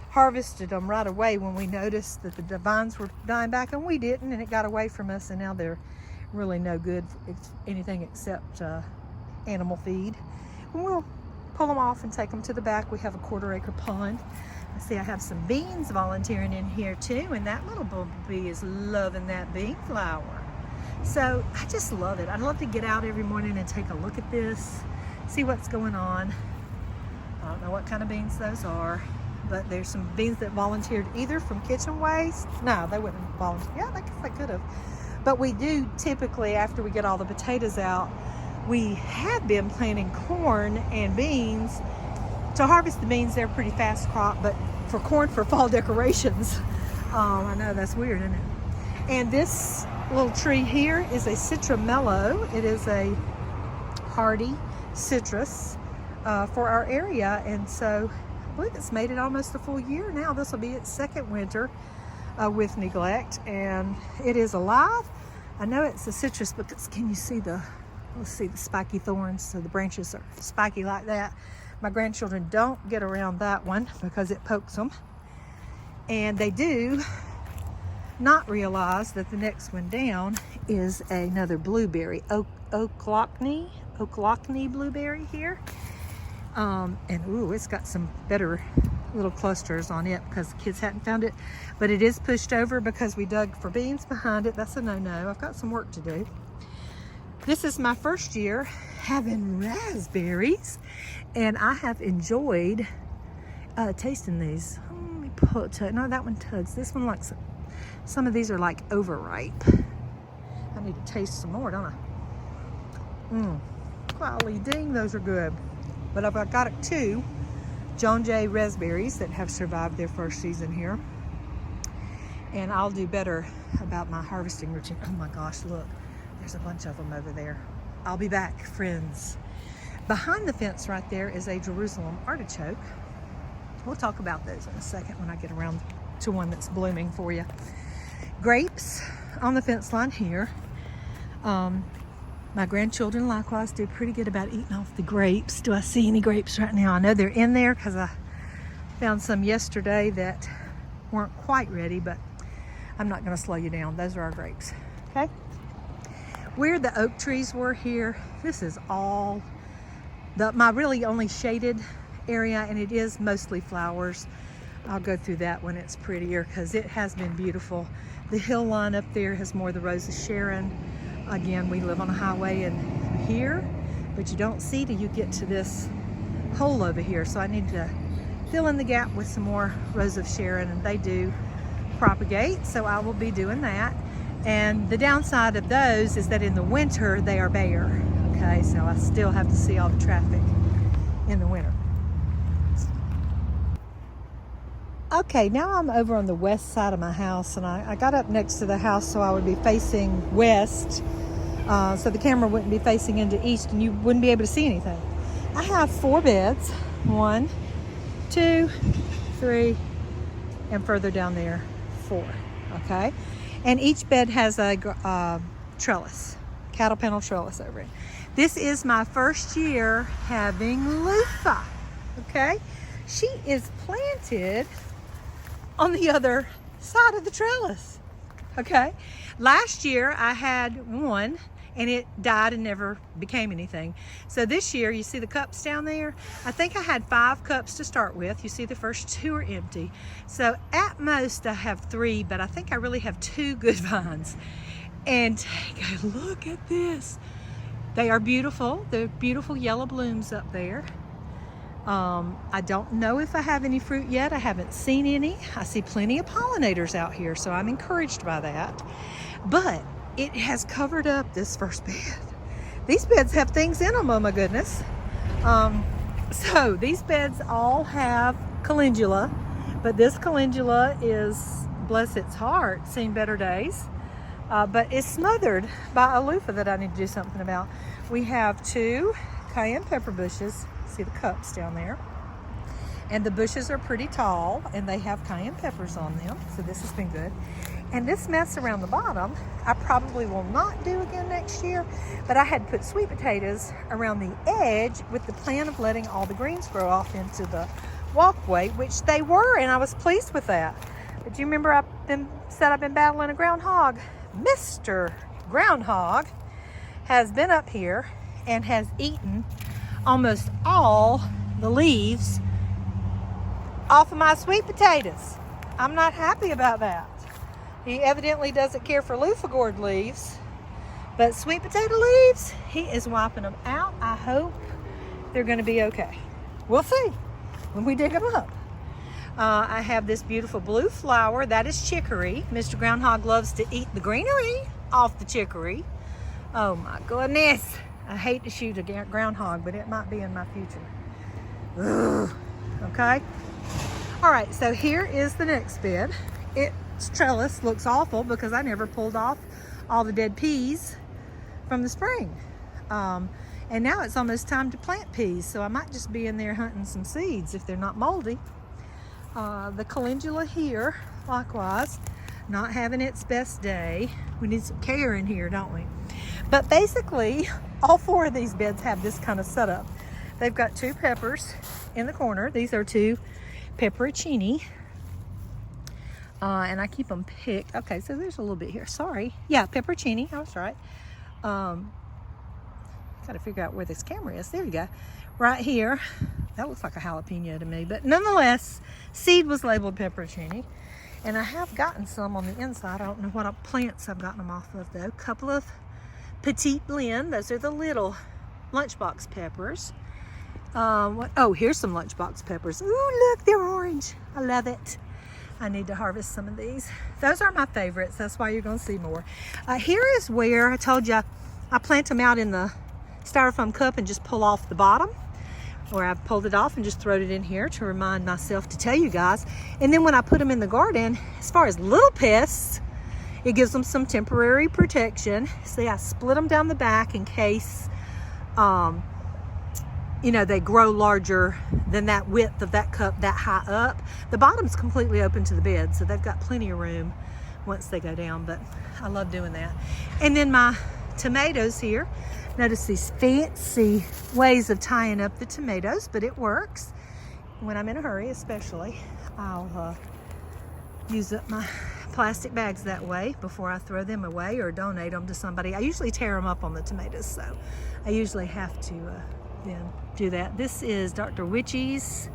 harvested them right away when we noticed that the vines were dying back, and we didn't, and it got away from us, and now they're really no good for anything except animal feed. And we'll pull them off and take them to the back. We have a 1/4 acre pond. I see I have some beans volunteering in here too, and that little bumblebee is loving that bean flower. So I just love it. I love to get out every morning and take a look at this, see what's going on. I don't know what kind of beans those are, but there's some beans that volunteered either from kitchen waste. No, they wouldn't volunteer. Yeah, I guess they could have. But we do typically, after we get all the potatoes out, we have been planting corn and beans. To harvest the beans, they're a pretty fast crop, but for corn for fall decorations, I know that's weird, isn't it? And this little tree here is a citramelo. It is a hardy citrus for our area, and so I believe it's made it almost a full year now. This will be its second winter with neglect, and it is alive. I know it's a citrus because can you see let's see the spiky thorns, so the branches are spiky like that. My grandchildren don't get around that one because it pokes them, and they do not realize that the next one down is another blueberry, Ochlockonee blueberry here. And ooh, it's got some better little clusters on it because the kids hadn't found it, but it is pushed over because we dug for beans behind it. That's a no-no. I've got some work to do. This is my first year having raspberries, and I have enjoyed tasting these. Let me pull it. No, that one tugs. This one likes it. Some of these are like overripe. I need to taste some more, don't I? Golly ding, those are good. But I've got 2 John Jay raspberries that have survived their first season here. And I'll do better about my harvesting routine. Oh my gosh, look, there's a bunch of them over there. I'll be back, friends. Behind the fence right there is a Jerusalem artichoke. We'll talk about those in a second when I get around to one that's blooming for you. Grapes on the fence line here. My grandchildren likewise do pretty good about eating off the grapes. Do I see any grapes right now? I know they're in there because I found some yesterday that weren't quite ready, but I'm not going to slow you down. Those are our grapes, okay? Where the oak trees were here, this is all my really only shaded area, and it is mostly flowers. I'll go through that when it's prettier because it has been beautiful. The hill line up there has more of the Rose of Sharon. Again, we live on a highway and here, but you don't see till you get to this hole over here. So I need to fill in the gap with some more Rose of Sharon, and they do propagate, so I will be doing that. And the downside of those is that in the winter they are bare. Okay, so I still have to see all the traffic in the winter. Okay, now I'm over on the west side of my house, and I got up next to the house so I would be facing west, so the camera wouldn't be facing into east and you wouldn't be able to see anything. I have 4 beds, 1, 2, 3, and further down there, 4, okay? And each bed has a trellis, cattle panel trellis over it. This is my first year having loofah, okay? She is planted on the other side of the trellis, okay? Last year I had one and it died and never became anything. So this year, you see the cups down there? I think I had 5 cups to start with. You see the first 2 are empty. So at most I have 3, but I think I really have 2 good vines. And take a look at this. They are beautiful. They're beautiful yellow blooms up there. I don't know if I have any fruit yet. I haven't seen any. I see plenty of pollinators out here, so I'm encouraged by that. But it has covered up this first bed. These beds have things in them, oh my goodness. So these beds all have calendula, but this calendula is, bless its heart, seen better days. But it's smothered by a loofah that I need to do something about. We have 2 cayenne pepper bushes. See the cups down there, and the bushes are pretty tall and they have cayenne peppers on them, so this has been good. And this mess around the bottom I probably will not do again next year, but I had put sweet potatoes around the edge with the plan of letting all the greens grow off into the walkway, which they were, and I was pleased with that. But do you remember I've been battling a groundhog? Mr. Groundhog has been up here and has eaten almost all the leaves off of my sweet potatoes. I'm not happy about that. He evidently doesn't care for loofah gourd leaves, but sweet potato leaves, he is wiping them out. I hope they're going to be okay. We'll see when we dig them up. I have this beautiful blue flower. That is chicory. Mr. Groundhog loves to eat the greenery off the chicory. Oh my goodness. I hate to shoot a groundhog, but it might be in my future. Ugh. Okay. All right, so here is the next bed. Its trellis looks awful because I never pulled off all the dead peas from the spring. And now it's almost time to plant peas, so I might just be in there hunting some seeds if they're not moldy. The calendula here, likewise, not having its best day. We need some care in here, don't we? But basically, all 4 of these beds have this kind of setup. They've got 2 peppers in the corner. These are 2 pepperoncini. And I keep them picked. Okay, so there's a little bit here. Sorry. Yeah, pepperoncini. I was right. Got to figure out where this camera is. There you go. Right here. That looks like a jalapeno to me. But nonetheless, seed was labeled pepperoncini. And I have gotten some on the inside. I don't know what plants I've gotten them off of, though. A couple of Petite Blend. Those are the little lunchbox peppers. Oh, here's some lunchbox peppers. Ooh, look, they're orange. I love it. I need to harvest some of these. Those are my favorites. That's why you're going to see more. Here is where I told you I plant them out in the styrofoam cup and just pull off the bottom. Or I've pulled it off and just thrown it in here to remind myself to tell you guys. And then when I put them in the garden, as far as little pests, it gives them some temporary protection. See, I split them down the back in case, you know, they grow larger than that width of that cup that high up. The bottom's completely open to the bed, so they've got plenty of room once they go down, but I love doing that. And then my tomatoes here. Notice these fancy ways of tying up the tomatoes, but it works. When I'm in a hurry, especially, I'll use up my plastic bags that way before I throw them away or donate them to somebody. I usually tear them up on the tomatoes, so I usually have to then do that. This is Dr. Witchy's.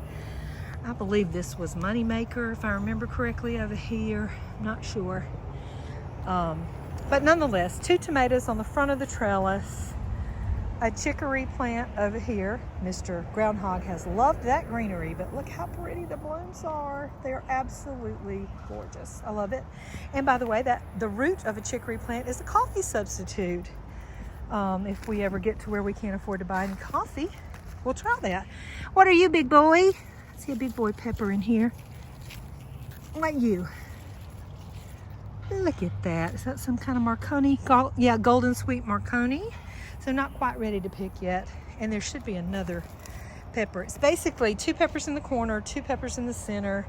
I believe this was Moneymaker, if I remember correctly, over here. I'm not sure. But nonetheless, 2 tomatoes on the front of the trellis. A chicory plant over here. Mr. Groundhog has loved that greenery, but look how pretty the blooms are. They're absolutely gorgeous. I love it. And by the way, the root of a chicory plant is a coffee substitute. If we ever get to where we can't afford to buy any coffee, we'll try that. What are you, big boy? I see a big boy pepper in here. What you? Look at that. Is that some kind of Marconi? Yeah, golden sweet Marconi. So not quite ready to pick yet. And there should be another pepper. It's basically 2 peppers in the corner, 2 peppers in the center,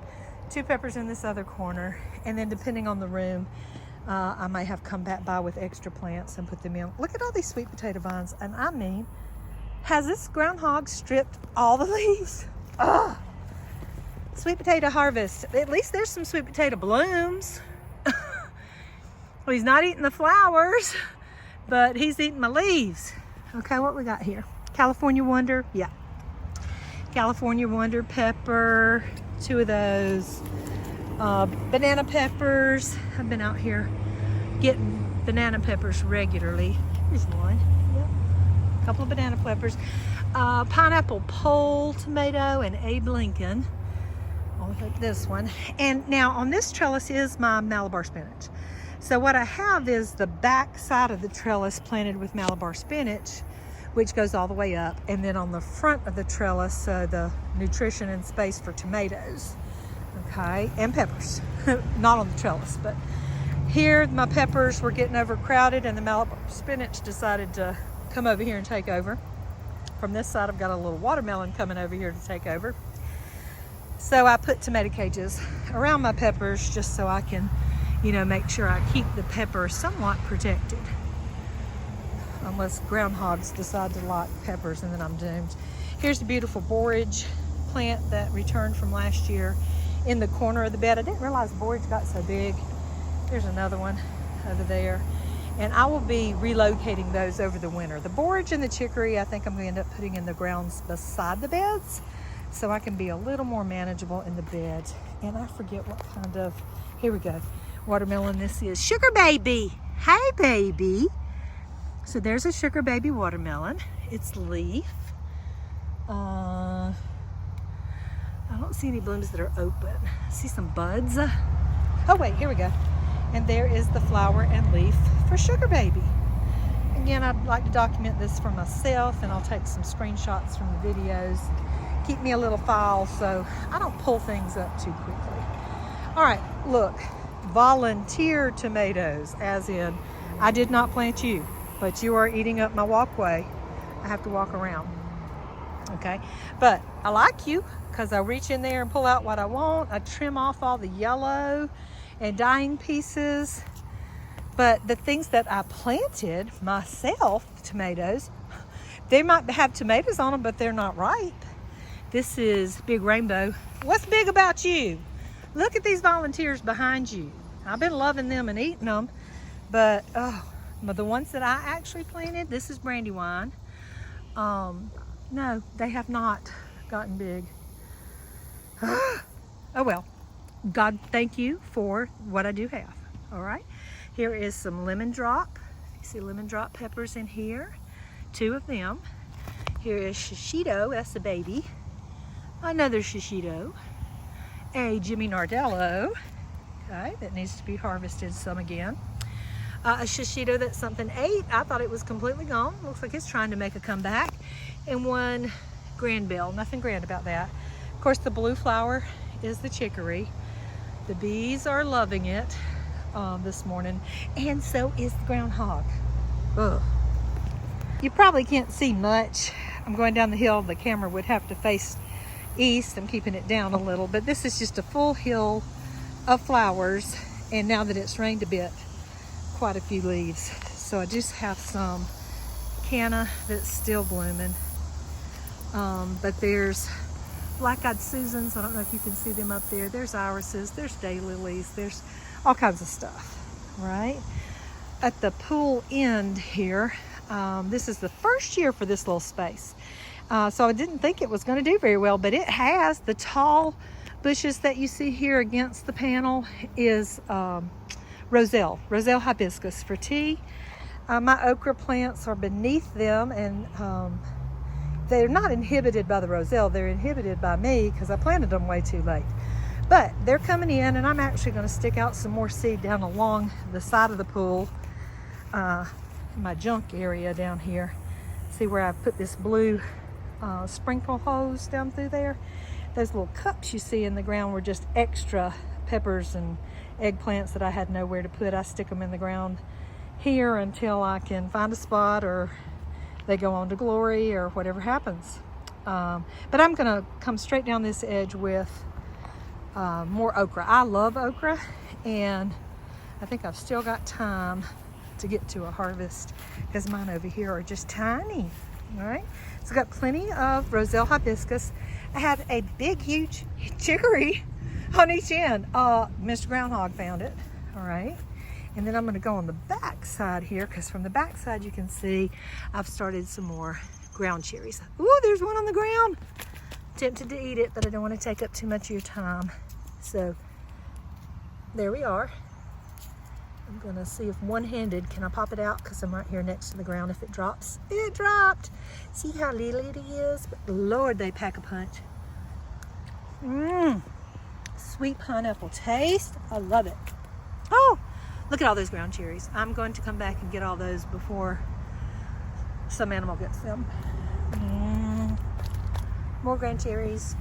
2 peppers in this other corner. And then depending on the room, I may have come back by with extra plants and put them in. Look at all these sweet potato vines. And I mean, has this groundhog stripped all the leaves? Ugh. Sweet potato harvest. At least there's some sweet potato blooms. Well, he's not eating the flowers, but he's eating my leaves. Okay, what we got here? California Wonder, yeah. California Wonder pepper, 2 of those. Banana peppers. I've been out here getting banana peppers regularly. Here's one. Yep. A couple of banana peppers. pineapple pole tomato and Abe Lincoln. I'll hit this one. And now on this trellis is my Malabar spinach. So what I have is the back side of the trellis planted with Malabar spinach, which goes all the way up. And then on the front of the trellis, the nutrition and space for tomatoes, okay, and peppers. Not on the trellis, but here my peppers were getting overcrowded and the Malabar spinach decided to come over here and take over. From this side, I've got a little watermelon coming over here to take over. So I put tomato cages around my peppers just so I can, you know, make sure I keep the pepper somewhat protected. Unless groundhogs decide to like peppers and then I'm doomed. Here's the beautiful borage plant that returned from last year in the corner of the bed. I didn't realize borage got so big. There's another one over there. And I will be relocating those over the winter. The borage and the chicory, I think I'm going to end up putting in the grounds beside the beds so I can be a little more manageable in the bed. And I forget what kind of, here we go, watermelon this is. Sugar baby, hey baby. So there's a sugar baby watermelon. It's leaf. I don't see any blooms that are open. I see some buds. Oh wait, here we go. And there is the flower and leaf for sugar baby. Again, I'd like to document this for myself, and I'll take some screenshots from the videos. Keep me a little file so I don't pull things up too quickly. All right, look, volunteer tomatoes, as in I did not plant you, but you are eating up my walkway. I have to walk around, okay? But I like you because I reach in there and pull out what I want. I trim off all the yellow and dying pieces. But the things that I planted myself, tomatoes, they might have tomatoes on them, but they're not ripe. This is Big Rainbow. What's big about you? Look at these volunteers behind you. I've been loving them and eating them, but the ones that I actually planted, this is Brandywine. No, they have not gotten big. Oh well. God, thank you for what I do have. All right, here is some lemon drop. You see lemon drop peppers in here, 2 of them. Here is shishito, that's the baby. Another shishito. A Jimmy Nardello, okay, that needs to be harvested some again. A shishito that something ate. I thought it was completely gone. Looks like it's trying to make a comeback. And 1 granville, nothing grand about that. Of course, the blue flower is the chicory. The bees are loving it this morning, and so is the groundhog. Ugh. You probably can't see much. I'm going down the hill. The camera would have to face east. I'm keeping it down a little, but this is just a full hill of flowers, and now that it's rained a bit, quite a few leaves. So I just have some canna that's still blooming, but there's black-eyed Susans. I don't know if you can see them up there. There's irises, there's daylilies, there's all kinds of stuff, right? At the pool end here, this is the first year for this little space. So I didn't think it was going to do very well, but it has. The tall bushes that you see here against the panel is roselle hibiscus for tea. My okra plants are beneath them, and they're not inhibited by the roselle. They're inhibited by me because I planted them way too late. But they're coming in, and I'm actually going to stick out some more seed down along the side of the pool, my junk area down here. See where I put this blue sprinkle hose down through there? Those little cups you see in the ground were just extra peppers and eggplants that I had nowhere to put. I stick them in the ground here until I can find a spot, or they go on to glory, or whatever happens. But I'm gonna come straight down this edge with more okra. I love okra, and I think I've still got time to get to a harvest because mine over here are just tiny. All right, so I've got plenty of roselle hibiscus. I had a big, huge chicory on each end. Mr. Groundhog found it. All right. And then I'm going to go on the back side here, because from the back side you can see I've started some more ground cherries. Ooh, there's one on the ground. Tempted to eat it, but I don't want to take up too much of your time. So there we are. I'm gonna see if one-handed, can I pop it out? Because I'm right here next to the ground. If it drops, it dropped. See how little it is? But Lord, they pack a punch. Sweet pineapple taste. I love it. Oh, look at all those ground cherries. I'm going to come back and get all those before some animal gets them. More ground cherries.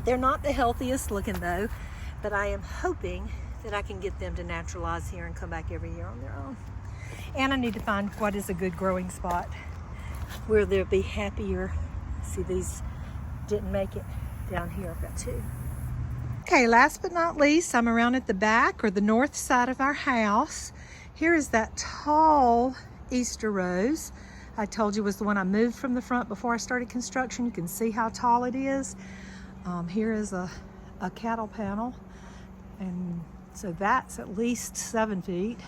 They're not the healthiest looking though, but I am hoping that I can get them to naturalize here and come back every year on their own. And I need to find what is a good growing spot where they'll be happier. See, these didn't make it down here. I've got two. Okay, last but not least, I'm around at the back or the north side of our house. Here is that tall Easter rose. I told you was the one I moved from the front before I started construction. You can see how tall it is. Here is a cattle panel, and so that's at least 7 feet.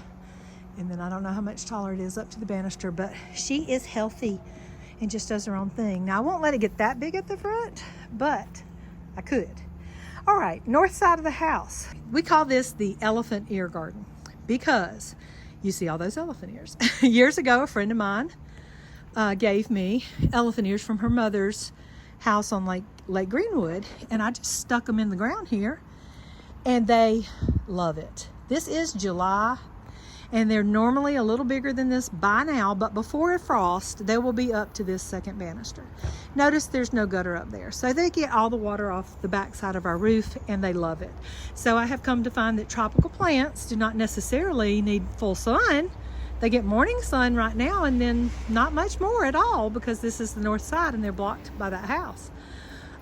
And then I don't know how much taller it is up to the banister, but she is healthy and just does her own thing. Now I won't let it get that big at the front, but I could. All right, north side of the house. We call this the elephant ear garden because you see all those elephant ears. Years ago, a friend of mine gave me elephant ears from her mother's house on Lake Greenwood, and I just stuck them in the ground here, and they love it. This is July, and they're normally a little bigger than this by now, but before a frost, they will be up to this second banister. Notice there's no gutter up there, so they get all the water off the back side of our roof, and they love it. So I have come to find that tropical plants do not necessarily need full sun. They get morning sun right now and then not much more at all because this is the north side and they're blocked by that house.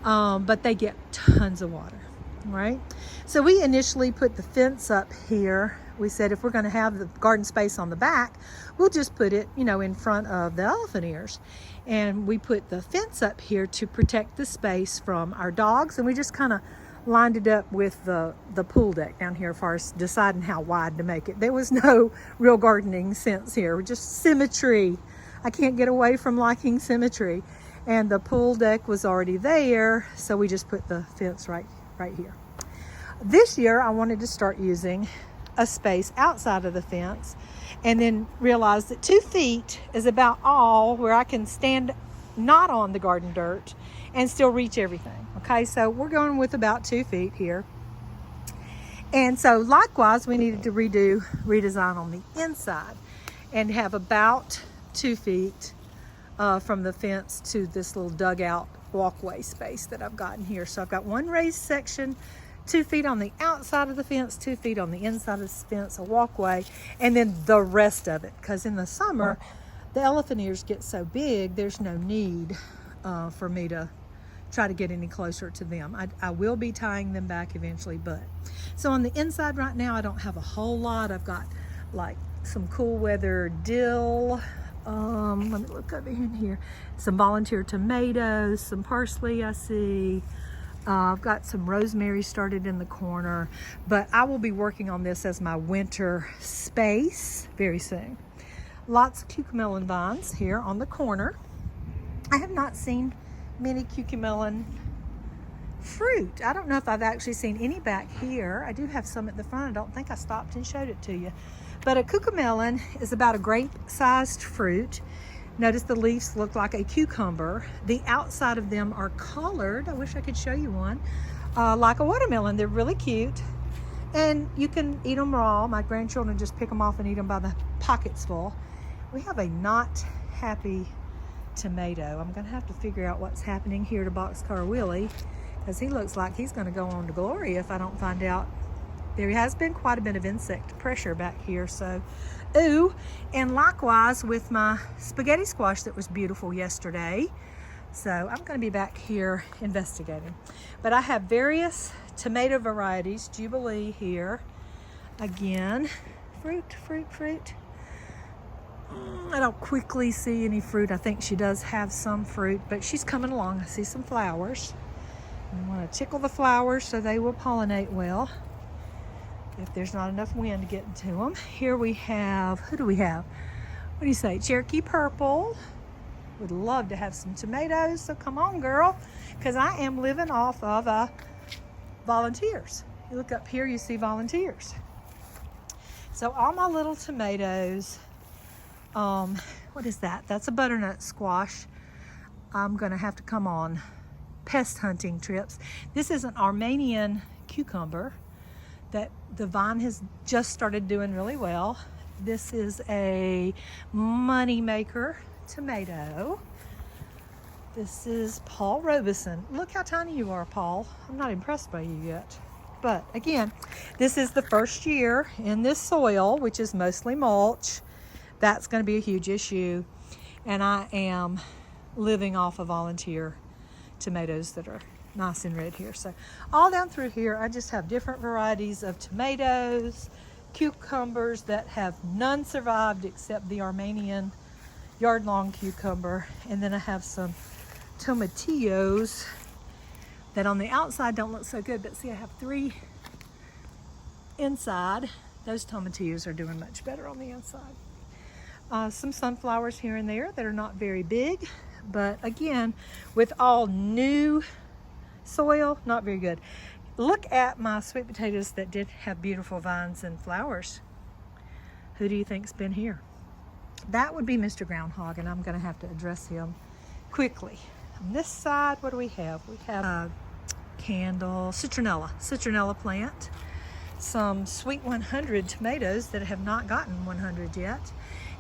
But they get tons of water, right? So we initially put the fence up here. We said if we're going to have the garden space on the back, we'll just put it, you know, in front of the elephant ears. And we put the fence up here to protect the space from our dogs, and we just kind of lined it up with the pool deck down here as far as deciding how wide to make it. There was no real gardening sense here, just symmetry. I can't get away from liking symmetry. And the pool deck was already there, so we just put the fence right here. This year I wanted to start using a space outside of the fence, and then realized that 2 feet is about all where I can stand not on the garden dirt and still reach everything. Okay, so we're going with about 2 feet here. And so likewise, we needed to redesign on the inside and have about 2 feet from the fence to this little dugout walkway space that I've gotten here. So I've got one raised section, 2 feet on the outside of the fence, 2 feet on the inside of the fence, a walkway, and then the rest of it. Because in the summer, the elephant ears get so big, there's no need for me to try to get any closer to them. I will be tying them back eventually, but. So on the inside right now, I don't have a whole lot. I've got like some cool weather dill. Let me look over in here. Some volunteer tomatoes, some parsley I see. I've got some rosemary started in the corner, but I will be working on this as my winter space very soon. Lots of cucamelon vines here on the corner. I have not seen many cucamelon fruit. I don't know if I've actually seen any back here. I do have some at the front. I don't think I stopped and showed it to you. But a cucamelon is about a grape-sized fruit. Notice the leaves look like a cucumber. The outside of them are colored. I wish I could show you one. Like a watermelon. They're really cute. And you can eat them raw. My grandchildren just pick them off and eat them by the pockets full. We have a not happy tomato. I'm going to have to figure out what's happening here to Boxcar Willie, because he looks like he's going to go on to glory if I don't find out. There has been quite a bit of insect pressure back here, so ooh. And likewise with my spaghetti squash that was beautiful yesterday. So I'm going to be back here investigating. But I have various tomato varieties. Jubilee here. Again, fruit. I don't quickly see any fruit. I think she does have some fruit, but she's coming along. I see some flowers. I want to tickle the flowers so they will pollinate well if there's not enough wind to get into them. Here we have, who do we have? What do you say? Cherokee Purple. Would love to have some tomatoes, so come on, girl, because I am living off of volunteers. You look up here, you see volunteers. So all my little tomatoes, what is that? That's a butternut squash. I'm gonna have to come on pest hunting trips. This is an Armenian cucumber that the vine has just started doing really well. This is a money maker tomato. This is Paul Robeson. Look how tiny you are, Paul. I'm not impressed by you yet. But again, this is the first year in this soil, which is mostly mulch. That's going to be a huge issue. And I am living off of volunteer tomatoes that are nice and red here. So all down through here, I just have different varieties of tomatoes, cucumbers that have none survived except the Armenian yard-long cucumber. And then I have some tomatillos that on the outside don't look so good, but see, I have 3 inside. Those tomatillos are doing much better on the inside. Some sunflowers here and there that are not very big, but again, with all new soil, not very good. Look at my sweet potatoes that did have beautiful vines and flowers. Who do you think's been here? That would be Mr. Groundhog, and I'm gonna have to address him quickly. On this side, what do we have? We have a citronella plant, some sweet 100 tomatoes that have not gotten 100 yet,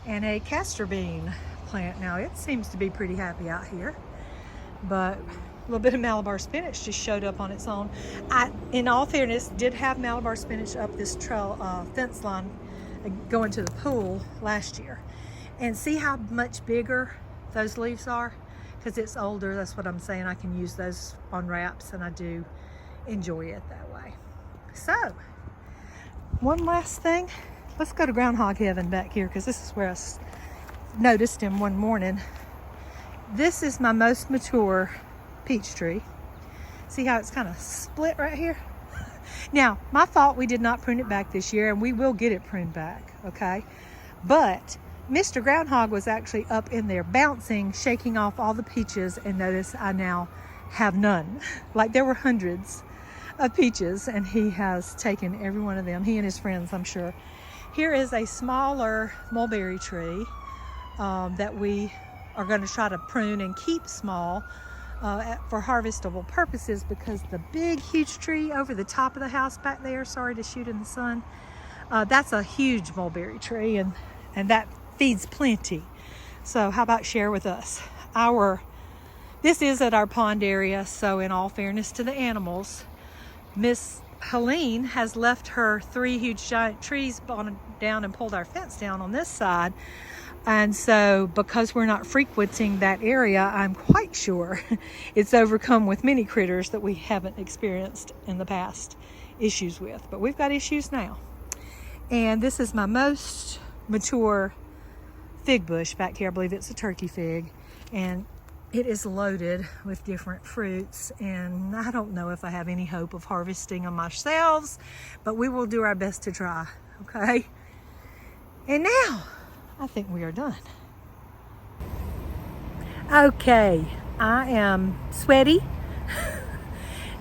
and a castor bean plant. Now it seems to be pretty happy out here, but a little bit of Malabar spinach just showed up on its own. I, in all fairness, did have Malabar spinach up this trail fence line going to the pool last year, and see how much bigger those leaves are? Because it's older, that's what I'm saying. I can use those on wraps, and I do enjoy it that way. So, one last thing. Let's go to Groundhog Heaven back here, because this is where I noticed him one morning. This is my most mature peach tree. See how it's kind of split right here? Now, my fault we did not prune it back this year, and we will get it pruned back, okay? But Mr. Groundhog was actually up in there bouncing, shaking off all the peaches, and notice I now have none. Like there were hundreds of peaches, and he has taken every one of them, he and his friends, I'm sure. Here is a smaller mulberry tree that we are going to try to prune and keep small for harvestable purposes, because the big huge tree over the top of the house back there, sorry to shoot in the sun, that's a huge mulberry tree, and that feeds plenty. So how about share with us? This is at our pond area, so in all fairness to the animals, Miss Helene has left her 3 huge giant trees down and pulled our fence down on this side. And so because we're not frequenting that area, I'm quite sure it's overcome with many critters that we haven't experienced in the past issues with. But we've got issues now. And this is my most mature fig bush back here. I believe it's a turkey fig, and it is loaded with different fruits, and I don't know if I have any hope of harvesting them ourselves, but we will do our best to try, okay? And now I think we are done. Okay, I am sweaty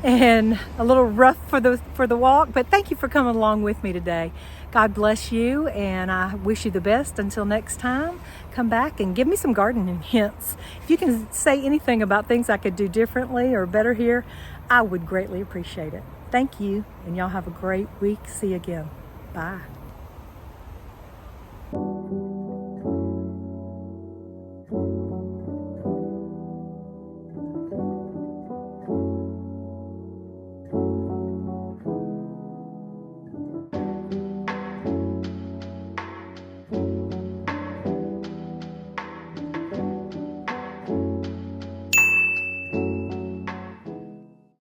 and a little rough for the walk, but thank you for coming along with me today. God bless you, and I wish you the best. Until next time, come back and give me some gardening hints. If you can say anything about things I could do differently or better here, I would greatly appreciate it. Thank you, and y'all have a great week. See you again. Bye.